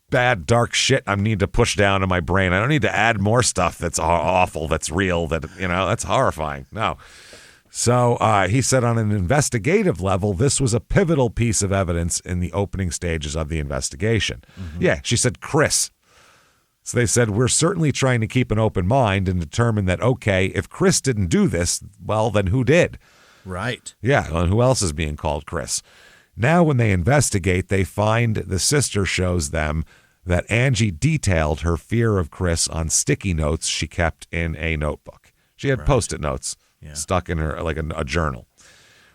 bad, dark shit I need to push down in my brain. I don't need to add more stuff that's awful, that's real, that's horrifying. No. So he said on an investigative level, this was a pivotal piece of evidence in the opening stages of the investigation. Mm-hmm. Yeah, she said Chris. So they said, we're certainly trying to keep an open mind and determine that, okay, if Chris didn't do this, well, then who did? Right. Yeah, and who else is being called Chris? Now when they investigate, they find the sister shows them that Angie detailed her fear of Chris on sticky notes she kept in a notebook. She had Post-it notes. Yeah. Stuck in her like a journal.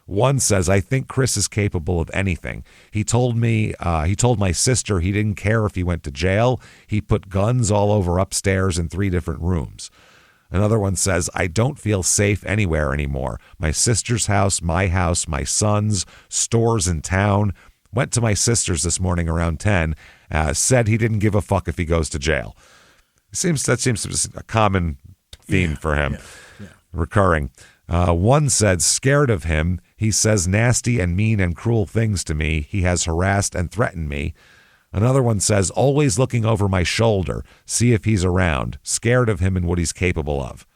One says, I think Chris is capable of anything. He told my sister he didn't care if he went to jail. He put guns all over upstairs in 3 different rooms. Another one says, I don't feel safe anywhere anymore. My sister's house, my son's, stores in town. Went to my sister's this morning around 10. Said he didn't give a fuck if he goes to jail. That seems to be a common theme for him. Yeah. Recurring. One said, scared of him. He says nasty and mean and cruel things to me. He has harassed and threatened me. Another one says, always looking over my shoulder, see if he's around, scared of him and what he's capable of.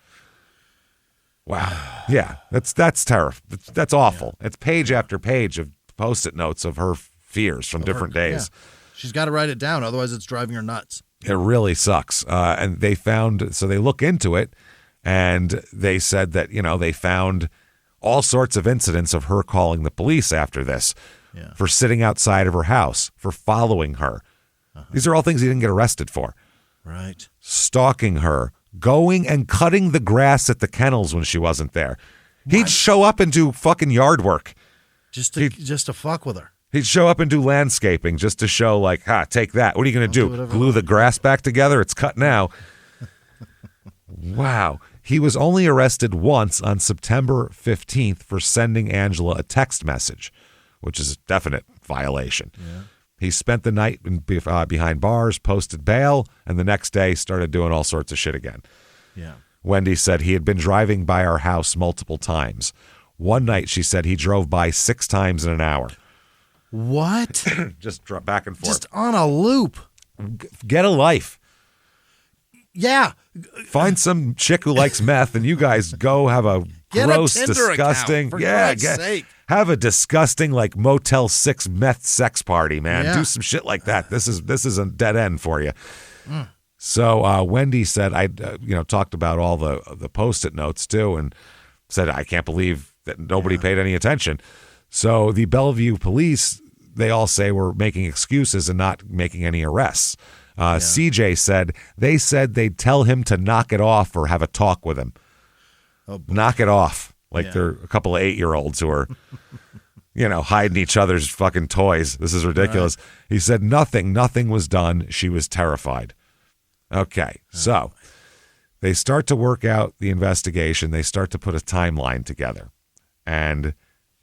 Wow. Yeah, that's terrible. That's awful. It's page after page of Post-it notes of her fears from different days. Yeah. She's got to write it down, otherwise it's driving her nuts. It really sucks. And they look into it. And they said that, they found all sorts of incidents of her calling the police after this, for sitting outside of her house, for following her. Uh-huh. These are all things he didn't get arrested for. Right. Stalking her, going and cutting the grass at the kennels when she wasn't there. What? He'd show up and do fucking yard work. Just to fuck with her. He'd show up and do landscaping just to show take that. What are you going to do? Glue the grass back together? It's cut now. Wow. He was only arrested once on September 15th for sending Angela a text message, which is a definite violation. Yeah. He spent the night behind bars, posted bail, and the next day started doing all sorts of shit again. Yeah. Wendy said he had been driving by our house multiple times. One night, she said he drove by 6 times in an hour. What? Just back and forth. Just on a loop. Get a life. Yeah. Find some chick who likes meth, and you guys go have a gross, disgusting. Account, for God's sake. Have a disgusting like Motel 6 meth sex party, man. Yeah. Do some shit like that. This is a dead end for you. So Wendy said I talked about all the Post-it notes too, and said I can't believe that nobody paid any attention. So the Bellevue police, they all say we're making excuses and not making any arrests. CJ said they'd tell him to knock it off or have a talk with him. Oh, knock it off. Like they're a couple of 8-year-olds who are, hiding each other's fucking toys. This is ridiculous. Right. He said nothing was done. She was terrified. Okay, so they start to work out the investigation. They start to put a timeline together. And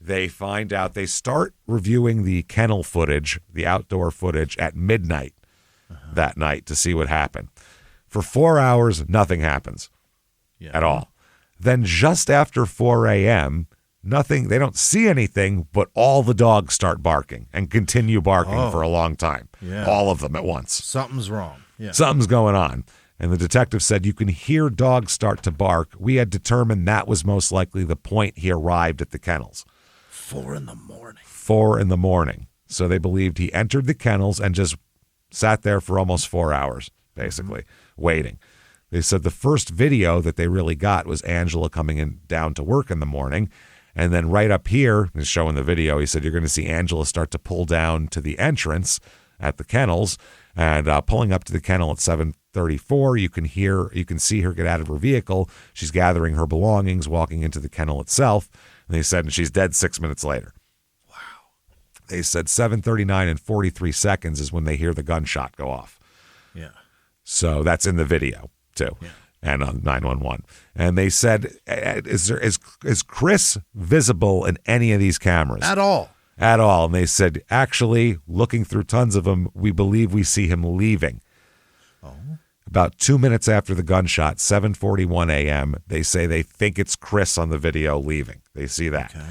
they find out, they start reviewing the kennel footage, the outdoor footage at midnight that night to see what happened. For 4 hours, nothing happens at all. Then just after 4 a.m., nothing, they don't see anything, but all the dogs start barking and continue barking for a long time. Yeah. All of them at once. Something's wrong. Yeah. Something's going on. And the detective said, you can hear dogs start to bark. We had determined that was most likely the point he arrived at the kennels. 4 in the morning. 4 in the morning. So they believed he entered the kennels and just sat there for almost 4 hours, basically, waiting. They said the first video that they really got was Angela coming down to work in the morning. And then right up here, he's showing the video, he said, you're going to see Angela start to pull down to the entrance at the kennels. And pulling up to the kennel at 7:34, you can see her get out of her vehicle. She's gathering her belongings, walking into the kennel itself. And they said, and she's dead 6 minutes later. Wow. They said 7:39 and 43 seconds is when they hear the gunshot go off. Yeah. So that's in the video too, and on 911. And they said, is Chris visible in any of these cameras? At all. At all. And they said, actually, looking through tons of them, we believe we see him leaving. Oh. About 2 minutes after the gunshot, 7:41 a.m., they say they think it's Chris on the video leaving. They see that. Okay.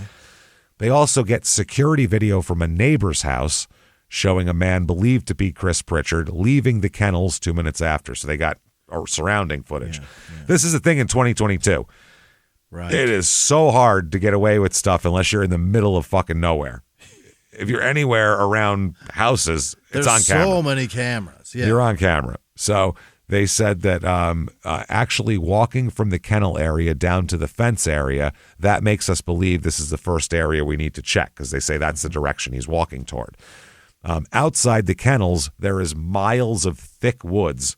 They also get security video from a neighbor's house showing a man believed to be Chris Pritchard leaving the kennels 2 minutes after. So they got surrounding footage. Yeah. This is a thing in 2022. Right. It is so hard to get away with stuff unless you're in the middle of fucking nowhere. If you're anywhere around houses, it's on camera. There's so many cameras. Yeah. You're on camera. So they said that actually walking from the kennel area down to the fence area, that makes us believe this is the first area we need to check because they say that's the direction he's walking toward. Outside the kennels, there is miles of thick woods.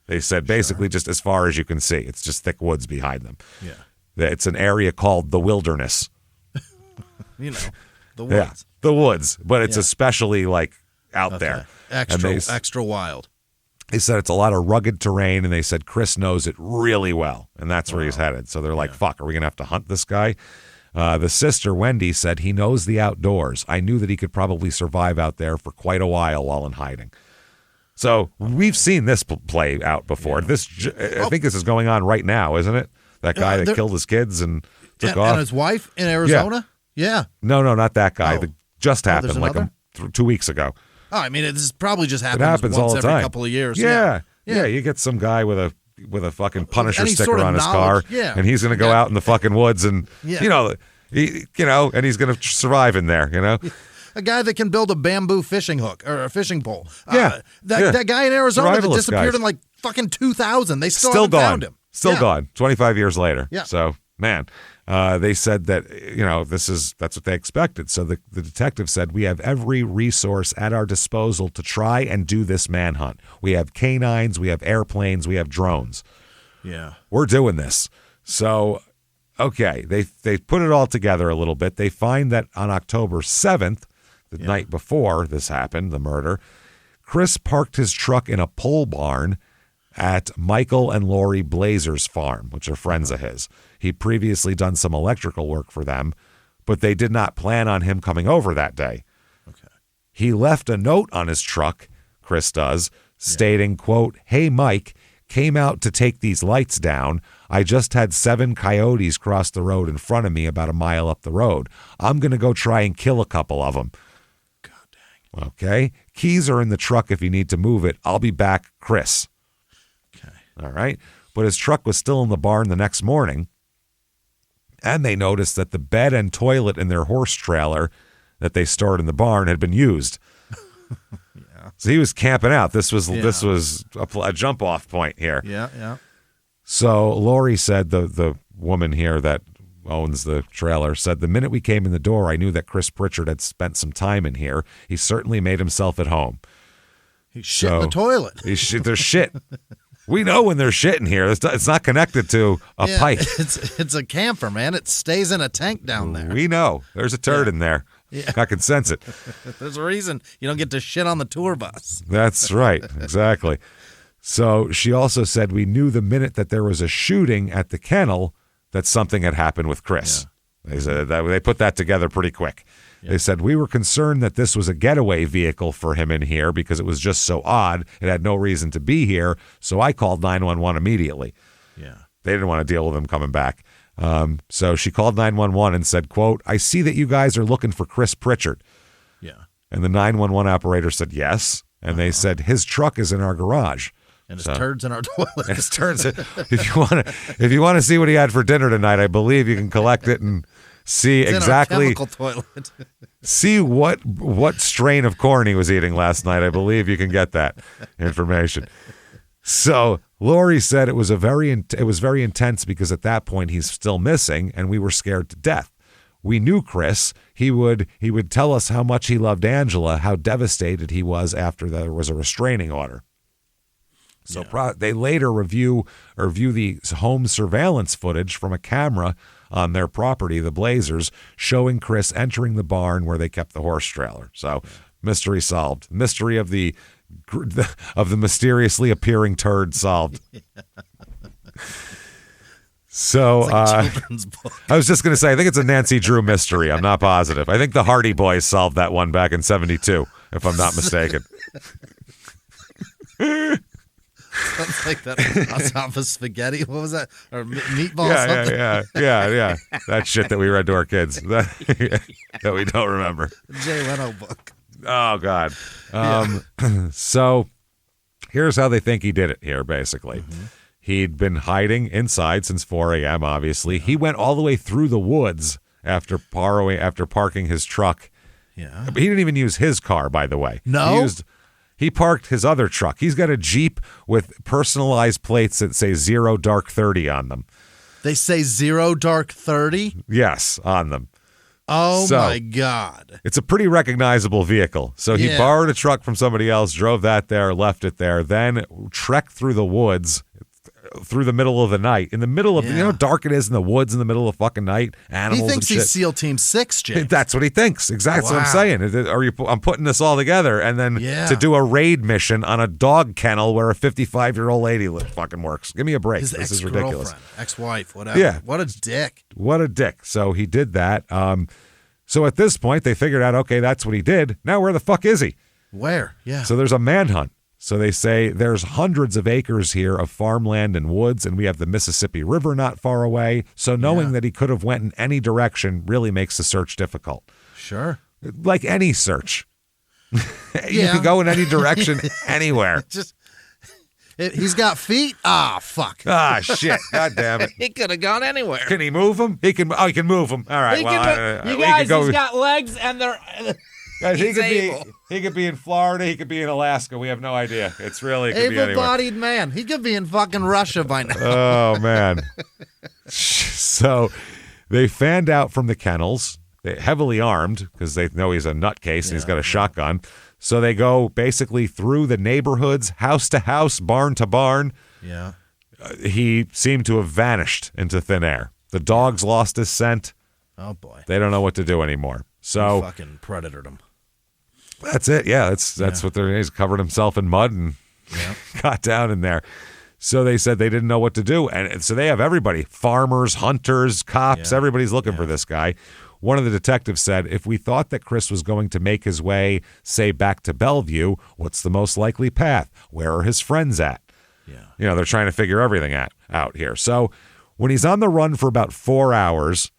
They said basically just as far as you can see. It's just thick woods behind them. Yeah. It's an area called the wilderness. The woods. Yeah, the woods, but it's especially like out there. Extra wild. They said it's a lot of rugged terrain, and they said Chris knows it really well, and that's where he's headed. So they're like, fuck, are we going to have to hunt this guy? The sister, Wendy, said he knows the outdoors. I knew that he could probably survive out there for quite a while in hiding. So we've seen this play out before. I think this is going on right now, isn't it? That guy that killed his kids and took off. And his wife in Arizona? Yeah. No, not that guy. That just happened like 2 weeks ago. Oh, I mean, this probably just happens all once the every time. couple of years. Yeah. You get some guy with a fucking Punisher sticker on his car, and he's going to go out in the fucking woods and, and he's going to survive in there, A guy that can build a bamboo fishing hook or a fishing pole. That guy in Arizona that disappeared guys. in like fucking 2000. They still haven't found him. Still gone. 25 years later. Yeah. So, man, they said that, that's what they expected. So the detective said, we have every resource at our disposal to try and do this manhunt. We have canines, we have airplanes, we have drones. Yeah. We're doing this. So, okay, they put it all together a little bit. They find that on October 7th, the night before this happened, the murder, Chris parked his truck in a pole barn at Michael and Lori Blazer's farm, which are friends of his. He'd previously done some electrical work for them, but they did not plan on him coming over that day. Okay. He left a note on his truck, Chris does, stating, quote, "Hey, Mike, came out to take these lights down. I just had 7 coyotes cross the road in front of me about a mile up the road. I'm going to go try and kill a couple of them. God dang. Okay. Keys are in the truck if you need to move it. I'll be back, Chris." Okay. All right. But his truck was still in the barn the next morning, and they noticed that the bed and toilet in their horse trailer that they stored in the barn had been used. So he was camping out. This was a jump off point here. Yeah. So Lori said, the woman here that owns the trailer said, "The minute we came in the door, I knew that Chris Pritchard had spent some time in here. He certainly made himself at home." He shit in the toilet. There's shit. We know when there's shit in here. It's not connected to a pipe. It's a camper, man. It stays in a tank down there. We know. There's a turd in there. Yeah. I can sense it. There's a reason you don't get to shit on the tour bus. That's right. Exactly. So she also said, "We knew the minute that there was a shooting at the kennel that something had happened with Chris." Yeah. They said that they put that together pretty quick. Yeah. They said, "We were concerned that this was a getaway vehicle for him in here because it was just so odd. It had no reason to be here. So I called 911 immediately." Yeah. They didn't want to deal with him coming back. So she called 911 and said, quote, "I see that you guys are looking for Chris Pritchard." Yeah. And the 911 operator said yes. And they said, "His truck is in our garage. And his turds in our toilet." His turds. If you want to see what he had for dinner tonight, I believe you can collect it and see it's exactly. In our chemical toilet. See what strain of corn he was eating last night. I believe you can get that information. So Lori said it was very intense because at that point he's still missing and we were scared to death. We knew Chris. He would tell us how much he loved Angela, how devastated he was after there was a restraining order. So they later review the home surveillance footage from a camera on their property, the Blazers, showing Chris entering the barn where they kept the horse trailer. So mystery solved. Mystery of the mysteriously appearing turd solved. So like children's book. I was just going to say, I think it's a Nancy Drew mystery. I'm not positive. I think the Hardy Boys solved that one back in '72, if I'm not mistaken. Sounds like that on top of spaghetti. What was that? Or meatball? Yeah. That shit that we read to our kids that we don't remember. Jay Leno book. Oh, God. So here's how they think he did it here, basically. Mm-hmm. He'd been hiding inside since 4 a.m., obviously. He went all the way through the woods after parking his truck. Yeah. But he didn't even use his car, by the way. No? He parked his other truck. He's got a Jeep with personalized plates that say 0 Dark 30 on them. They say 0 Dark 30? Yes, on them. Oh, my God. It's a pretty recognizable vehicle. So he borrowed a truck from somebody else, drove that there, left it there, then trekked through the woods through the middle of the night. In the middle of, you know how dark it is in the woods in the middle of fucking night? Animals He thinks and shit. he's SEAL Team 6, Jake. That's what he thinks. Exactly what I'm saying. I'm putting this all together and then to do a raid mission on a dog kennel where a 55-year-old lady fucking works. Give me a break. This is ridiculous. Ex-wife, whatever. Yeah. What a dick. What a dick. So he did that. So at this point, they figured out, okay, that's what he did. Now where the fuck is he? Where? Yeah. So there's a manhunt. So they say there's hundreds of acres here of farmland and woods, and we have the Mississippi River not far away. So knowing that he could have went in any direction really makes the search difficult. Sure. Like any search. You could go in any direction, anywhere. He's got feet? Ah, fuck. Ah, shit. God damn it. He could have gone anywhere. Can he move them? He can move them. All right. You guys, he's got legs and they're... Guys, he could be in Florida. He could be in Alaska. We have no idea. It could be anywhere. Able-bodied man. He could be in fucking Russia by now. Oh, man. So they fanned out from the kennels. They're heavily armed because they know he's a nutcase and he's got a shotgun. So they go basically through the neighborhoods, house to house, barn to barn. Yeah. He seemed to have vanished into thin air. The dogs lost his scent. Oh, boy. They don't know what to do anymore. So he fucking predatored him. That's it. Yeah, that's what he's covered himself in mud and got down in there. So they said they didn't know what to do. And so they have everybody, farmers, hunters, cops, everybody's looking for this guy. One of the detectives said, if we thought that Chris was going to make his way, say, back to Bellevue, what's the most likely path? Where are his friends at? Yeah. They're trying to figure everything out here. So when he's on the run for about 4 hours,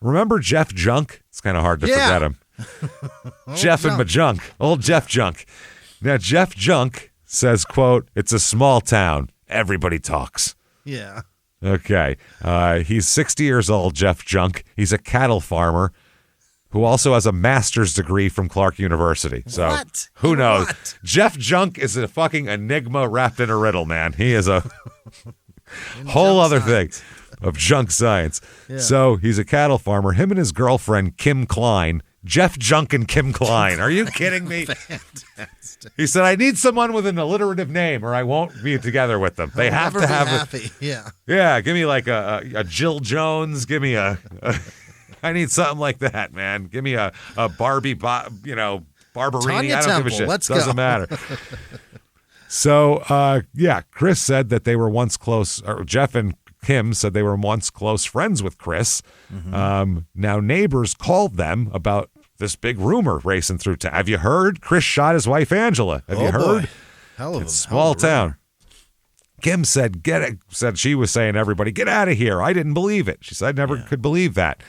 remember Jeff Junk? It's kind of hard to forget him. Jeff and Majunk. Old Jeff Junk. Now, Jeff Junk says, quote, it's a small town. Everybody talks. Yeah. Okay. He's 60 years old, Jeff Junk. He's a cattle farmer who also has a master's degree from Clark University. So what? Who knows? What? Jeff Junk is a fucking enigma wrapped in a riddle, man. He is a whole other thing of junk science. Yeah. So he's a cattle farmer. Him and his girlfriend, Kim Klein. Jeff Junk and Kim Klein. Are you kidding me? Fantastic. He said, I need someone with an alliterative name or I won't be together with them. They have to have happy. Yeah. Yeah, give me like a Jill Jones. Give me a I need something like that, man. Give me a Barbie, Barberini. Tanya I don't Temple. give a shit. Let's Doesn't matter. So, Chris said that they were once close, or Jeff and Kim said they were once close friends with Chris. Mm-hmm. Now, neighbors called them about this big rumor racing through town. Have you heard? Chris shot his wife, Angela. Have you heard? Boy. Hell of a small town. Kim said, said she was saying to everybody, get out of here. I didn't believe it. She said, I never could believe that.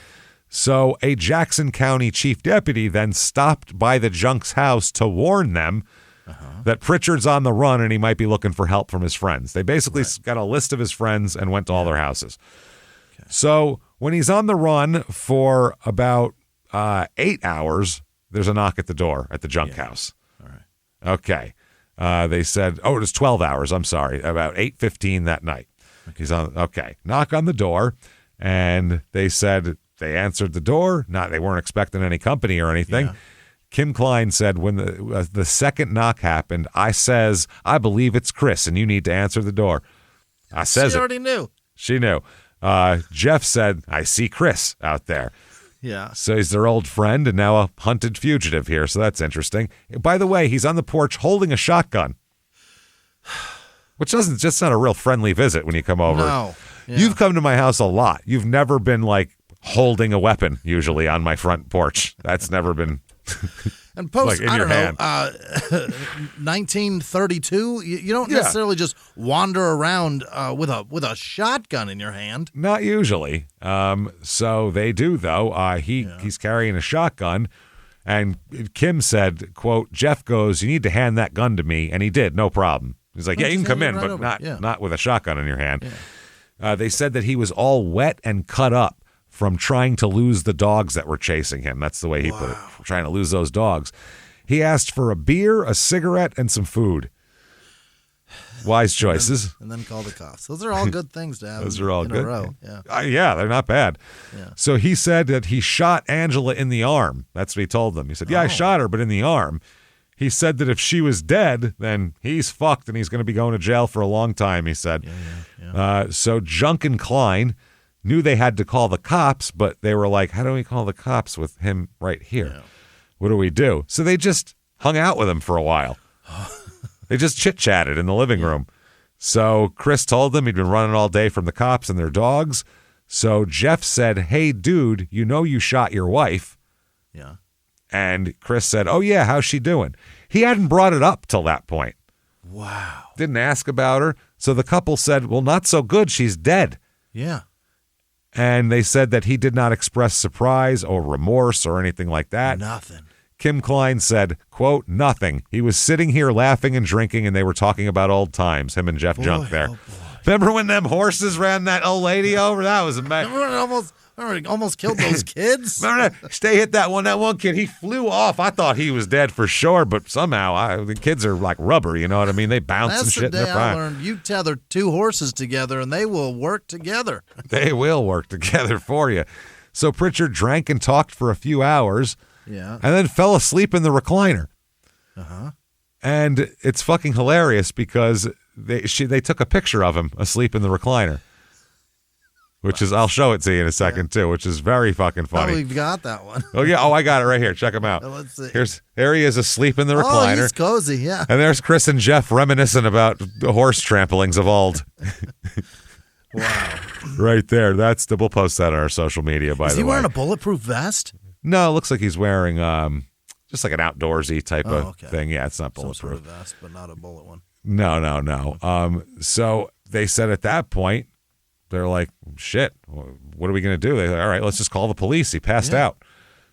So a Jackson County chief deputy then stopped by the Junk's house to warn them that Pritchard's on the run and he might be looking for help from his friends. They basically got a list of his friends and went to all their houses. Okay. So when he's on the run for about 8 hours, there's a knock at the door at the Junk house. All right. Okay. They said, it was 12 hours. I'm sorry. About 8:15 that night. Okay. He's on. Okay. Knock on the door. And they said they answered the door. They weren't expecting any company or anything. Yeah. Kim Klein said when the second knock happened, I believe it's Chris and you need to answer the door. She already knew. She knew. Jeff said, I see Chris out there. Yeah. So he's their old friend and now a hunted fugitive here. So that's interesting. By the way, he's on the porch holding a shotgun, which just not a real friendly visit when you come over. No. Yeah. You've come to my house a lot. You've never been like holding a weapon usually on my front porch. That's never been. And post, like in your hand. 1932, you don't necessarily just wander around with a shotgun in your hand. Not usually. So they do, though. He's carrying a shotgun, and Kim said, quote, Jeff goes, you need to hand that gun to me, and he did, no problem. He's like, you can come in, but not with a shotgun in your hand. Yeah. They said that he was all wet and cut up from trying to lose the dogs that were chasing him. That's the way he put it, trying to lose those dogs. He asked for a beer, a cigarette, and some food. Wise choices. And then call the cops. Those are all good things to have. Those are all in good. A row. Yeah. They're not bad. Yeah. So he said that he shot Angela in the arm. That's what he told them. He said, I shot her, but in the arm. He said that if she was dead, then he's fucked and he's going to be going to jail for a long time, he said. Yeah. So Junk and Klein knew they had to call the cops, but they were like, how do we call the cops with him right here? Yeah. What do we do? So they just hung out with him for a while. They just chit-chatted in the living room. So Chris told them he'd been running all day from the cops and their dogs. So Jeff said, hey, dude, you shot your wife. Yeah. And Chris said, oh, yeah, how's she doing? He hadn't brought it up till that point. Wow. Didn't ask about her. So the couple said, well, not so good. She's dead. Yeah. And they said that he did not express surprise or remorse or anything like that. Nothing. Kim Klein said, quote, nothing. He was sitting here laughing and drinking, and they were talking about old times, him and Jeff Junk there. Remember when them horses ran that old lady over? That was amazing. Remember it almost killed those kids? Remember that? Stay hit that one kid. He flew off. I thought he was dead for sure, but somehow the kids are like rubber, you know what I mean? They bounce and shit. That's the day I learned you tether two horses together and they will work together. They will work together for you. So Pritchard drank and talked for a few hours. Yeah. And then fell asleep in the recliner. Uh-huh. And it's fucking hilarious because they took a picture of him asleep in the recliner. which is, I'll show it to you in a second too, which is very fucking funny. Oh, we've got that one. Oh yeah, I got it right here. Check him out. Let's see. Here he is asleep in the recliner. Oh, he's cozy, yeah. And there's Chris and Jeff reminiscing about the horse tramplings of old. Wow. Right there. We'll post that on our social media, by the way. Is he wearing a bulletproof vest? No, it looks like he's wearing just like an outdoorsy type of thing. Yeah, it's not bulletproof. Some sort of vest, but not a bullet one. No. So they said at that point, they're like, shit, what are we going to do? They're like, all right, let's just call the police. He passed out.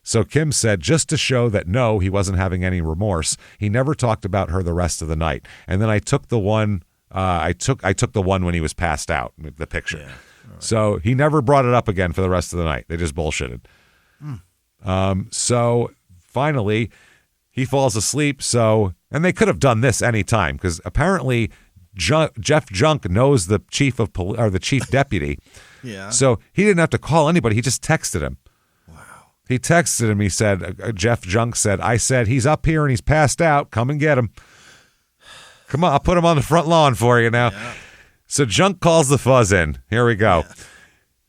So Kim said, just to show that no, he wasn't having any remorse, he never talked about her the rest of the night. And then I took the one, I took the one when he was passed out, the picture. Yeah. Right. So he never brought it up again for the rest of the night. They just bullshitted. So finally, he falls asleep. And they could have done this any time because apparently Jeff Junk knows the chief of or the chief deputy. Yeah. So he didn't have to call anybody. He just texted him. Wow. He texted him. He said, Jeff Junk said, I said, he's up here and he's passed out. Come and get him. Come on, I'll put him on the front lawn for you now. Yeah. So Junk calls the fuzz in. Here we go. Yeah.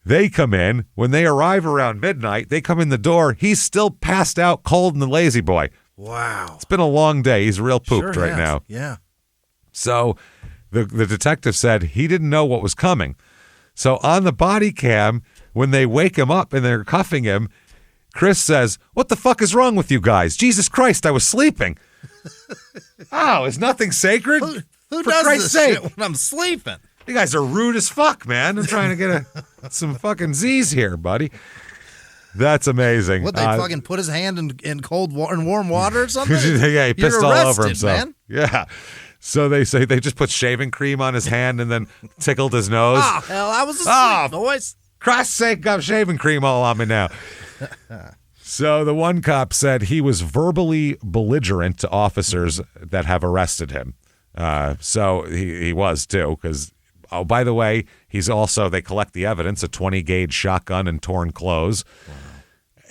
They come in. When they arrive around midnight, they come in the door. He's still passed out, cold, and the lazy boy. Wow. It's been a long day. He's real pooped right now. Yeah. So the detective said he didn't know what was coming. So on the body cam, when they wake him up and they're cuffing him, Chris says, what the fuck is wrong with you guys? Jesus Christ, I was sleeping. Oh, is nothing sacred? Who does Christ's this shit when I'm sleeping? You guys are rude as fuck, man. I'm trying to get some fucking Z's here, buddy. That's amazing. What, they fucking put his hand in cold water and warm water or something? Yeah, he pissed all over himself. Man. Yeah. So they say they just put shaving cream on his hand and then tickled his nose. Oh, hell, I was asleep, boys. Christ's sake, got shaving cream all on me now. So the one cop said he was verbally belligerent to officers that have arrested him. So he was too, because, oh, by the way, they collect the evidence, a 20-gauge shotgun and torn clothes. Wow.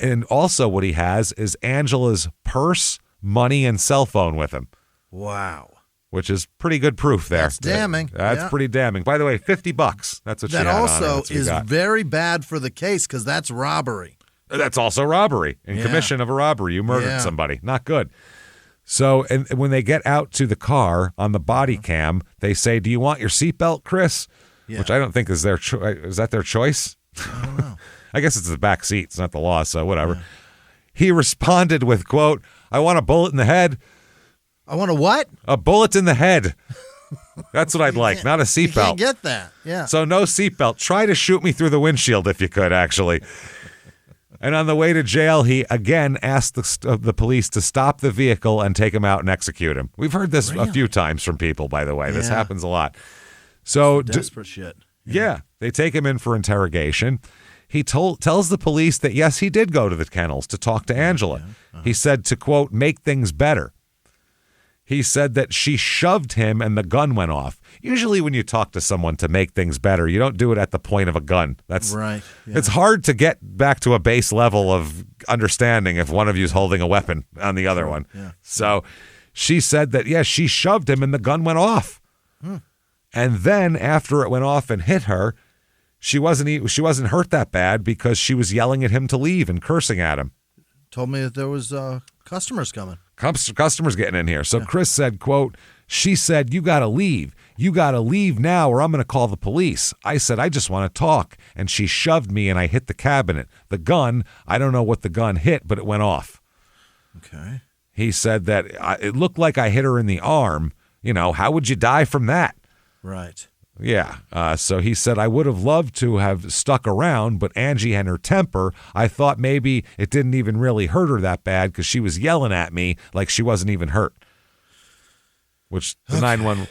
And also what he has is Angela's purse, money, and cell phone with him. Wow. Which is pretty good proof there. That's damning. That's pretty damning. By the way, $50. That's what she had on her. That also is very bad for the case because that's robbery. That's also robbery. In commission of a robbery. You murdered somebody. Not good. So, and when they get out to the car on the body cam, they say, do you want your seatbelt, Chris? Yeah. Which I don't think is their choice. Is that their choice? I don't know. I guess it's the back seat. It's not the law, so whatever. Yeah. He responded with, quote, I want a bullet in the head. I want a what? A bullet in the head. That's what I'd like, not a seatbelt. You can't get that, yeah. So no seatbelt. Try to shoot me through the windshield if you could, actually. And on the way to jail, he again asked the police to stop the vehicle and take him out and execute him. We've heard this a few times from people, by the way. This happens a lot. So desperate shit. Yeah, they take him in for interrogation. He tells the police that, yes, he did go to the kennels to talk to Angela. Yeah. Uh-huh. He said to, quote, make things better. He said that she shoved him and the gun went off. Usually when you talk to someone to make things better, you don't do it at the point of a gun. That's right. Yeah. It's hard to get back to a base level of understanding if one of you is holding a weapon on the other one. Yeah. So she said that, yes, she shoved him and the gun went off. And then after it went off and hit her, she wasn't hurt that bad because she was yelling at him to leave and cursing at him. Told me that there was customers coming. Customers getting in here. So Chris said, quote, she said, you got to leave. You got to leave now or I'm going to call the police. I said, I just want to talk. And she shoved me and I hit the cabinet. The gun, I don't know what the gun hit, but it went off. Okay. He said that it looked like I hit her in the arm. You know, how would you die from that? Right. Yeah. So he said, I would have loved to have stuck around, but Angie and her temper, I thought maybe it didn't even really hurt her that bad because she was yelling at me like she wasn't even hurt. Which the 911,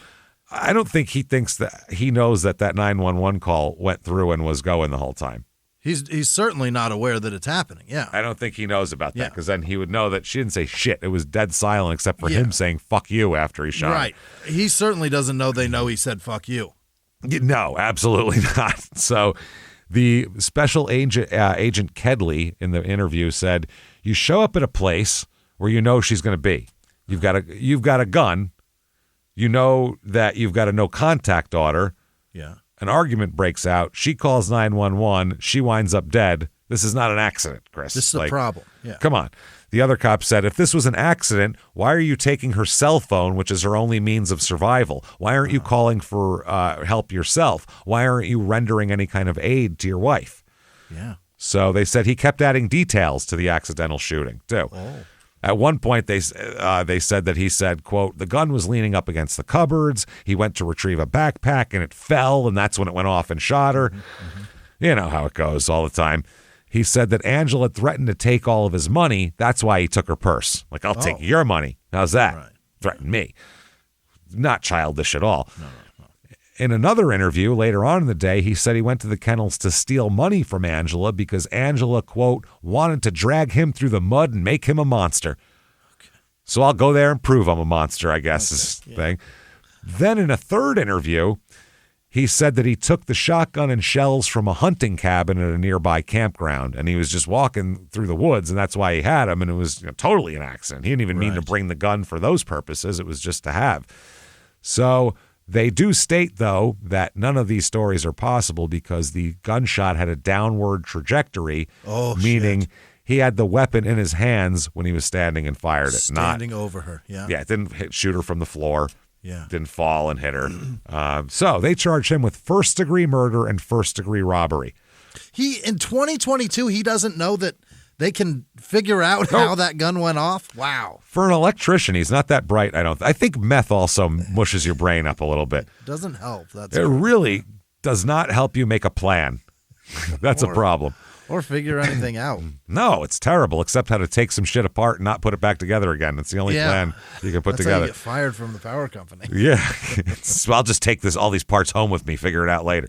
I don't think he thinks that he knows that 911 call went through and was going the whole time. He's certainly not aware that it's happening. Yeah. I don't think he knows about that because then he would know that she didn't say shit. It was dead silent except for him saying fuck you after he shot him. Right. He certainly doesn't know they know he said fuck you. No, absolutely not. So the special agent Kedley in the interview said, you show up at a place where you know she's going to be. You've got a gun. You know that you've got a no contact order. Yeah. An argument breaks out. She calls 911. She winds up dead. This is not an accident, Chris. This is a problem. Yeah. Come on. The other cop said, if this was an accident, why are you taking her cell phone, which is her only means of survival? Why aren't you calling for help yourself? Why aren't you rendering any kind of aid to your wife? Yeah. So they said he kept adding details to the accidental shooting, too. Oh. At one point, they said that he said, quote, the gun was leaning up against the cupboards. He went to retrieve a backpack, and it fell, and that's when it went off and shot her. Mm-hmm. You know how it goes all the time. He said that Angela threatened to take all of his money. That's why he took her purse. Like, I'll take your money. How's that? Right. Threaten me. Not childish at all. No. In another interview later on in the day, he said he went to the kennels to steal money from Angela because Angela, quote, wanted to drag him through the mud and make him a monster. Okay. So I'll go there and prove I'm a monster, I guess, is the thing. Then in a third interview, he said that he took the shotgun and shells from a hunting cabin at a nearby campground, and he was just walking through the woods, and that's why he had them, and it was totally an accident. He didn't even mean to bring the gun for those purposes. It was just to have. So they do state, though, that none of these stories are possible because the gunshot had a downward trajectory, meaning he had the weapon in his hands when he was standing and fired it. Standing over her, yeah. Yeah, it didn't shoot her from the floor. Yeah. Didn't fall and hit her. So they charge him with first-degree murder and first-degree robbery. In 2022, he doesn't know that they can figure out how that gun went off? Wow. For an electrician, he's not that bright, I think meth also mushes your brain up a little bit. Doesn't help. It really does not help you make a plan. That's a problem. Or figure anything out. No, it's terrible, except how to take some shit apart and not put it back together again. It's the only plan you can put together. How you get fired from the power company. Yeah. I'll just take all these parts home with me, figure it out later.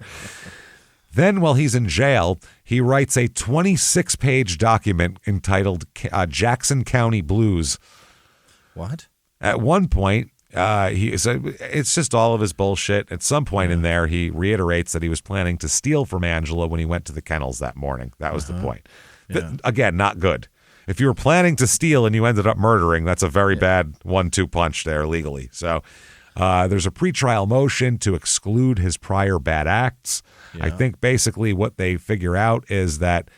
Then, while he's in jail, he writes a 26-page document entitled Jackson County Blues. What? At one point, it's just all of his bullshit. At some point in there, he reiterates that he was planning to steal from Angela when he went to the kennels that morning. That was the point. Yeah. Again, not good. If you were planning to steal and you ended up murdering, that's a very bad 1-2 punch there legally. So there's a pretrial motion to exclude his prior bad acts. Yeah. I think basically what they figure out is that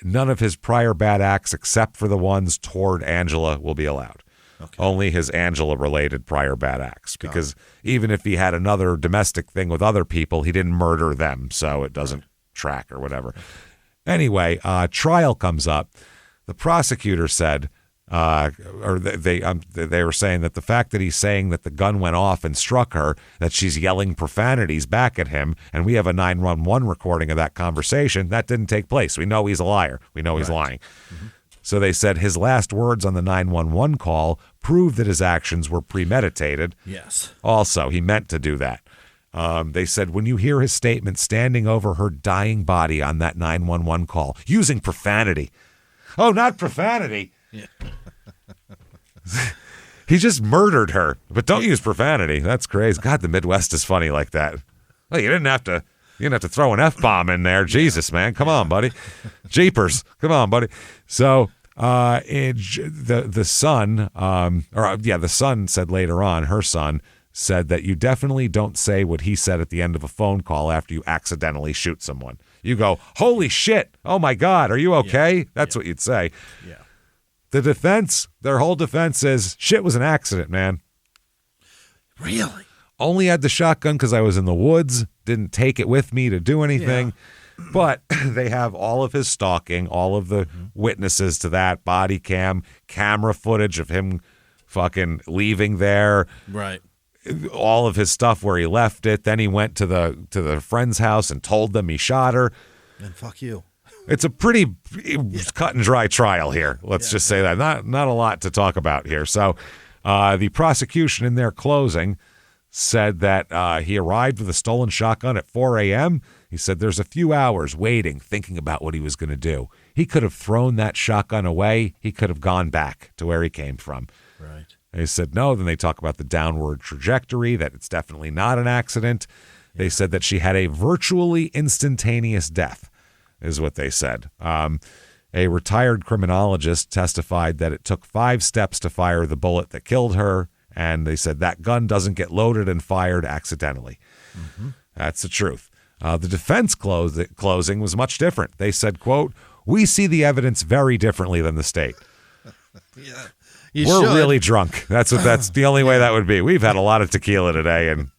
none of his prior bad acts, except for the ones toward Angela, will be allowed. Okay. Only his Angela-related prior bad acts, because even if he had another domestic thing with other people, he didn't murder them, so it doesn't track or whatever. Anyway, trial comes up. The prosecutor said, or they were saying that the fact that he's saying that the gun went off and struck her, that she's yelling profanities back at him, and we have a 911 recording of that conversation, that didn't take place. We know he's a liar. We know he's lying. Mm-hmm. So they said his last words on the 911 call prove that his actions were premeditated. Yes. Also, he meant to do that. They said when you hear his statement standing over her dying body on that 911 call, using profanity. Oh, not profanity. Yeah. He just murdered her, but don't use profanity. That's crazy. God, the Midwest is funny like that. Well, you didn't have to throw an F-bomb in there. Jesus, man. Come on, buddy. Jeepers. Come on, buddy. So the son said later on, her son said that you definitely don't say what he said at the end of a phone call after you accidentally shoot someone. You go, holy shit. Oh, my God. Are you okay? Yeah. That's what you'd say. Yeah. The defense, their whole defense is, shit was an accident, man. Really? Only had the shotgun because I was in the woods, didn't take it with me to do anything. Yeah. But they have all of his stalking, all of the witnesses to that, body camera footage of him fucking leaving there. Right. All of his stuff where he left it. Then he went to the friend's house and told them he shot her. And fuck you. It's a pretty cut and dry trial here. Let's just say that. Not a lot to talk about here. So the prosecution in their closing said that he arrived with a stolen shotgun at 4 a.m. He said there's a few hours waiting, thinking about what he was going to do. He could have thrown that shotgun away. He could have gone back to where he came from. Right. They said no. Then they talk about the downward trajectory, that it's definitely not an accident. They said that she had a virtually instantaneous death, is what they said. A retired criminologist testified that it took 5 steps to fire the bullet that killed her, and they said that gun doesn't get loaded and fired accidentally. Mm-hmm. That's the truth. The defense closing was much different. They said, quote, "We see the evidence very differently than the state." Yeah. We're really drunk. That's the only way that would be. We've had a lot of tequila today, and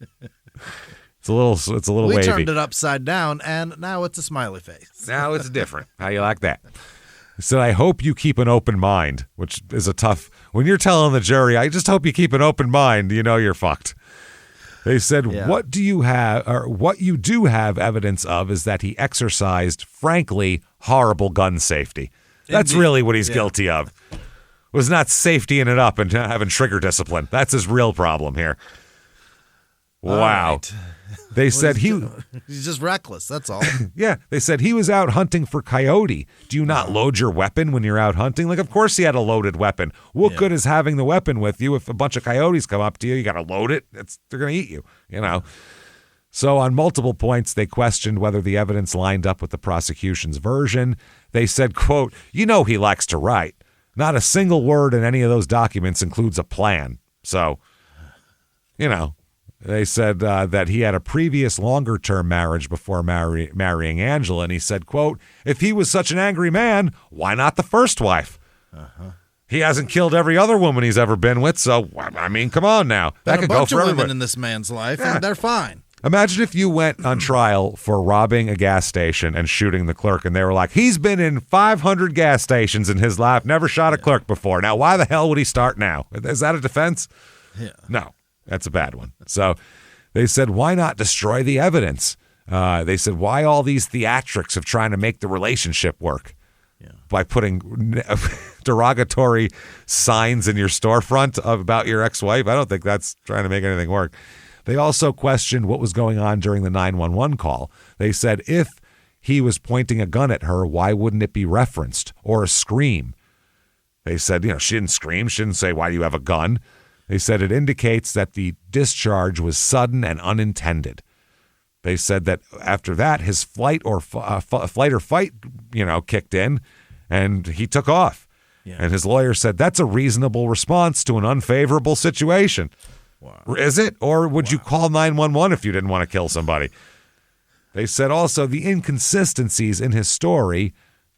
it's a little we wavy. We turned it upside down, and now it's a smiley face. Now it's different. How you like that? He said, "I hope you keep an open mind," which is a tough. When you're telling the jury, "I just hope you keep an open mind," you know you're fucked. They said, what you do have evidence of is that he exercised, frankly, horrible gun safety. That's really what he's guilty of. Was not safetying it up and having trigger discipline. That's his real problem here. Wow. Right. They said he's just reckless, that's all. Yeah, they said he was out hunting for coyote. Do you not load your weapon when you're out hunting? Like, of course he had a loaded weapon. What good is having the weapon with you if a bunch of coyotes come up to you? You got to load it. They're going to eat you, you know. So on multiple points, they questioned whether the evidence lined up with the prosecution's version. They said, quote, "You know he likes to write. Not a single word in any of those documents includes a plan." So, you know. They said that he had a previous longer-term marriage before marrying Angela, and he said, quote, "If he was such an angry man, why not the first wife? He hasn't killed every other woman he's ever been with, so, I mean, come on now. That could go for everybody." A bunch of women in this man's life, and they're fine. Imagine if you went on trial for robbing a gas station and shooting the clerk, and they were like, "He's been in 500 gas stations in his life, never shot a clerk before. Now, why the hell would he start now?" Is that a defense? Yeah. No. That's a bad one. So they said, why not destroy the evidence? They said, why all these theatrics of trying to make the relationship work by putting derogatory signs in your storefront about your ex-wife? I don't think that's trying to make anything work. They also questioned what was going on during the 911 call. They said, if he was pointing a gun at her, why wouldn't it be referenced or a scream? They said, she didn't scream. She didn't say, "Why do you have a gun?" They said it indicates that the discharge was sudden and unintended. They said that after that, his flight or fight, kicked in, and he took off. Yeah. And his lawyer said that's a reasonable response to an unfavorable situation. Wow. Is it? Or would you call 911 if you didn't want to kill somebody? They said also the inconsistencies in his story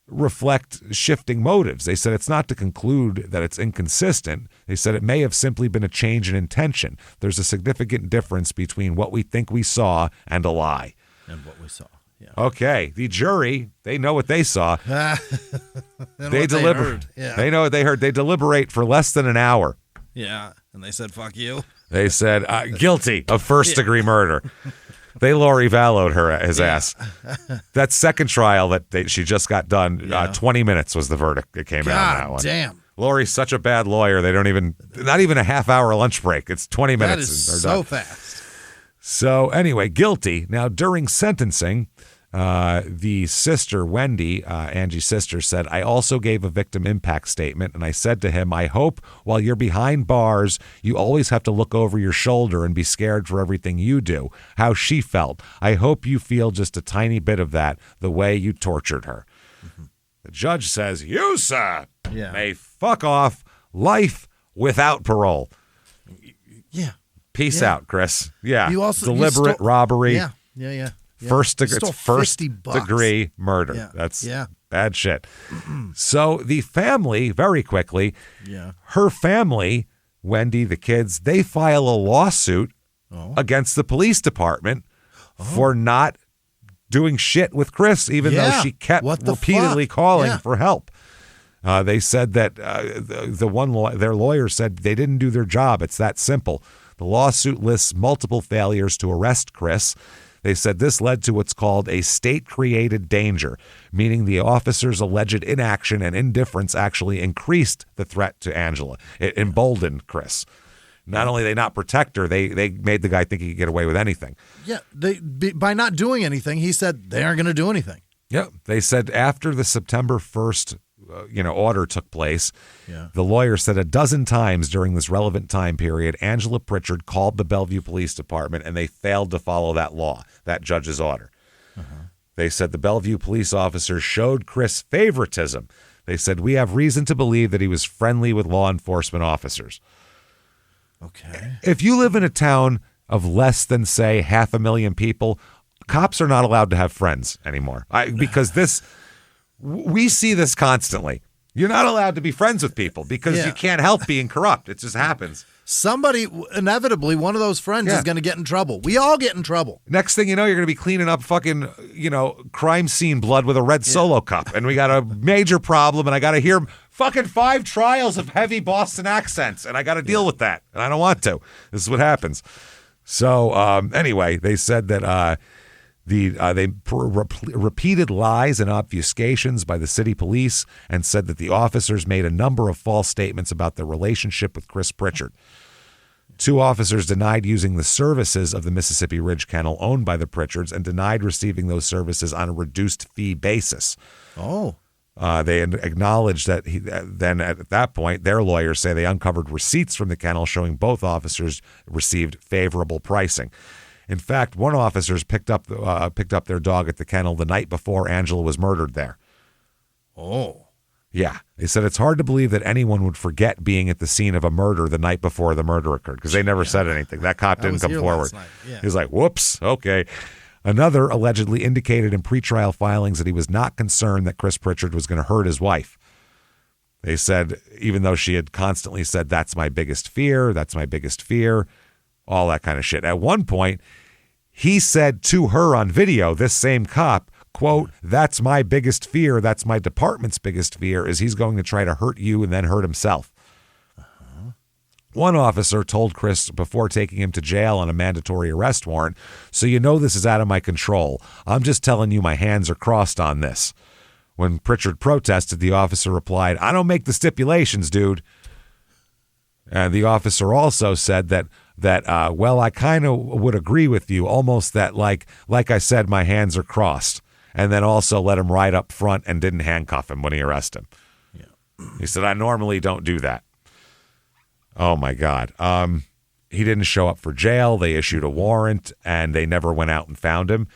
reflect shifting motives. They said it's not to conclude that it's inconsistent. They said it may have simply been a change in intention. There's a significant difference between what we think we saw and a lie. And what we saw. Yeah. Okay. The jury, they know what they saw. They deliberate. Yeah. They know what they heard. They deliberate for less than an hour. Yeah. And they said, "Fuck you." They said, guilty of first-degree murder. They Lori Vallowed his ass. That second trial that she just got done, 20 minutes was the verdict that came out on that one. Damn. Lori's such a bad lawyer, they don't even, not even a half-hour lunch break. It's 20 minutes. That is so fast. So anyway, guilty. Now, during sentencing, the sister, Wendy, Angie's sister, said, "I also gave a victim impact statement, and I said to him, I hope while you're behind bars, you always have to look over your shoulder and be scared for everything you do." How she felt. "I hope you feel just a tiny bit of that, the way you tortured her." Mm-hmm. The judge says, "You, sir, may fuck off, life without parole." Yeah. Peace out, Chris. Yeah. You also deliberate robbery. Yeah. First degree murder. Yeah. That's bad shit. So the family, very quickly, her family, Wendy, the kids, they file a lawsuit against the police department for not doing shit with Chris, even though she kept repeatedly calling for help. They said that their lawyer said they didn't do their job. It's that simple. The lawsuit lists multiple failures to arrest Chris. They said this led to what's called a state-created danger, meaning the officer's alleged inaction and indifference actually increased the threat to Angela. It emboldened Chris. Not only did they not protect her, they made the guy think he could get away with anything. Yeah, by not doing anything, he said they aren't going to do anything. Yeah, they said after the September 1st order took place, the lawyer said 12 times during this relevant time period, Angela Pritchard called the Bellevue Police Department and they failed to follow that law, that judge's order. They said the Bellevue police officers showed Chris favoritism. They said, "We have reason to believe that he was friendly with law enforcement officers." Okay. If you live in a town of less than, say, 500,000 people, cops are not allowed to have friends anymore. Because we see this constantly. You're not allowed to be friends with people because you can't help being corrupt. It just happens. Somebody, inevitably, one of those friends is going to get in trouble. We all get in trouble. Next thing you know, you're going to be cleaning up fucking, crime scene blood with a red Solo cup. And we got a major problem, and I got to hear fucking 5 trials of heavy Boston accents, and I got to deal with that. And I don't want to. This is what happens. So, anyway, they said that repeated lies and obfuscations by the city police, and said that the officers made a number of false statements about their relationship with Chris Pritchard. 2 officers denied using the services of the Mississippi Ridge Kennel owned by the Pritchards and denied receiving those services on a reduced fee basis. Oh. They acknowledged that then at that point, their lawyers say they uncovered receipts from the kennel showing both officers received favorable pricing. In fact, one officer picked up their dog at the kennel the night before Angela was murdered there. Oh. Yeah. They said it's hard to believe that anyone would forget being at the scene of a murder the night before the murder occurred, because they never said anything. That cop didn't come forward. Yeah. He was like, whoops, okay. Another allegedly indicated in pretrial filings that he was not concerned that Chris Pritchard was going to hurt his wife. They said, even though she had constantly said, that's my biggest fear, all that kind of shit. At one point, he said to her on video, this same cop, quote, that's my biggest fear, that's my department's biggest fear, is he's going to try to hurt you and then hurt himself. Uh-huh. One officer told Chris before taking him to jail on a mandatory arrest warrant, so you know this is out of my control. I'm just telling you my hands are crossed on this. When Pritchard protested, the officer replied, I don't make the stipulations, dude. And the officer also said that well, I kind of would agree with you, almost that like I said, my hands are crossed. And then also let him ride up front and didn't handcuff him when he arrested him. Yeah. He said, I normally don't do that. Oh, my God. He didn't show up for jail. They issued a warrant, and they never went out and found him.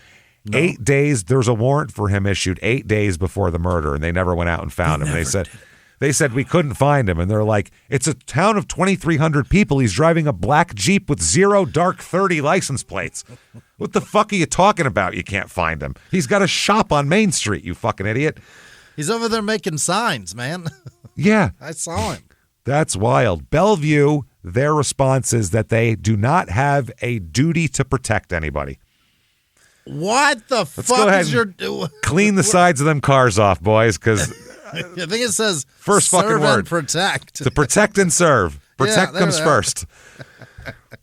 No. 8 days, there was a warrant for him issued 8 days before the murder, and they never went out and found him. They said we couldn't find him, and they're like, it's a town of 2,300 people. He's driving a black Jeep with 0 dark 30 license plates. What the fuck are you talking about? You can't find him. He's got a shop on Main Street, you fucking idiot. He's over there making signs, man. Yeah. I saw him. That's wild. Bellevue, their response is that they do not have a duty to protect anybody. What the fuck is your... Clean the sides of them cars off, boys, because... I think it says first fucking serve word. And protect. To protect and serve. Protect comes first.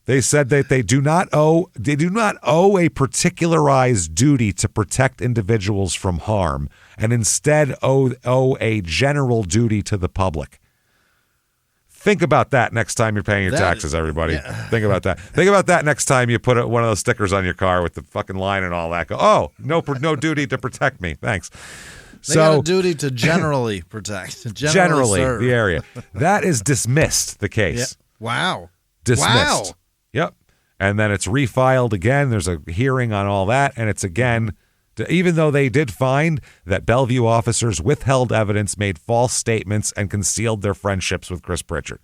They said that they do not owe a particularized duty to protect individuals from harm, and instead owe a general duty to the public. Think about that next time you're paying your taxes, everybody. Yeah. Think about that. Think about that next time you put one of those stickers on your car with the fucking line and all that. Go, oh, no duty to protect me. Thanks. They got a duty to generally protect. Generally serve. The area. That is dismissed, the case. Yeah. Wow. Dismissed. Wow. Yep. And then it's refiled again. There's a hearing on all that. And it's again, even though they did find that Bellevue officers withheld evidence, made false statements, and concealed their friendships with Chris Pritchard.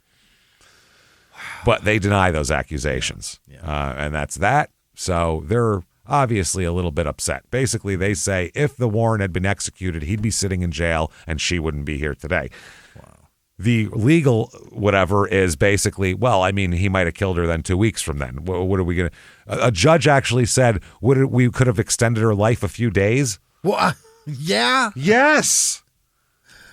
Wow. But they deny those accusations. Yeah. And that's that. So they're obviously a little bit upset. Basically, they say if the warrant had been executed, he'd be sitting in jail and she wouldn't be here today. Wow. The legal whatever is basically, well, I mean, he might have killed her then 2 weeks from then. What are we going to... A judge actually said we could have extended her life a few days. Well, yeah. Yes.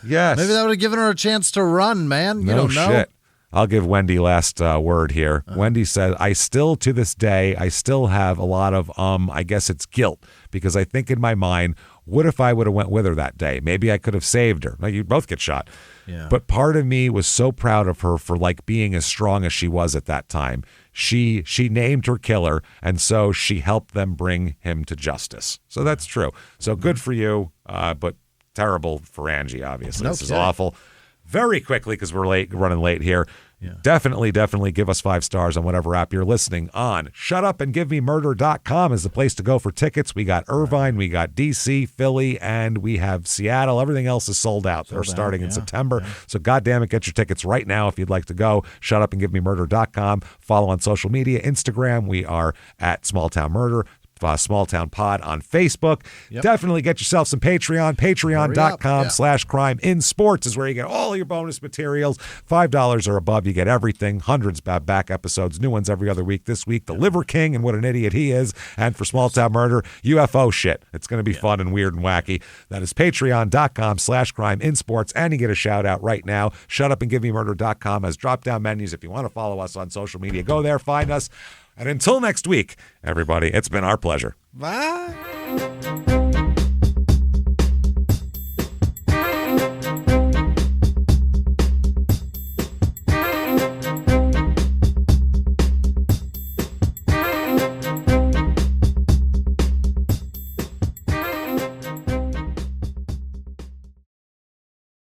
Yes. Maybe that would have given her a chance to run, man. You don't know. Shit. I'll give Wendy last word here. Wendy said, to this day, I still have a lot of, I guess it's guilt, because I think in my mind, what if I would have went with her that day? Maybe I could have saved her. Like, you both get shot. Yeah. But part of me was so proud of her for like being as strong as she was at that time. She named her killer, and so she helped them bring him to justice. So that's true. So good for you, but terrible for Angie, obviously. This is awful. Very quickly, because we're running late here. definitely give us 5 stars on whatever app you're listening on. shutupandgivememurder.com is the place to go for tickets. We got Irvine, we got DC, Philly, and we have Seattle. Everything else is sold out. They're starting in September. So goddamn it, get your tickets right now if you'd like to go. shutupandgivememurder.com. Follow on social media, Instagram. We are at Small Town Murder. Small Town Pod on Facebook. Definitely get yourself some Patreon. Patreon.com/crime in sports is where you get all your bonus materials. $5 or above, you get everything. Hundreds of back episodes, new ones every other week. This week, the Liver King and what an idiot he is. And for Small Town Murder, UFO shit. It's going to be fun and weird and wacky. That is patreon.com/crime in sports. And you get a shout out right now. Shutupandgivememurder.com has drop down menus. If you want to follow us on social media, go there, find us. And until next week, everybody, it's been our pleasure. Bye.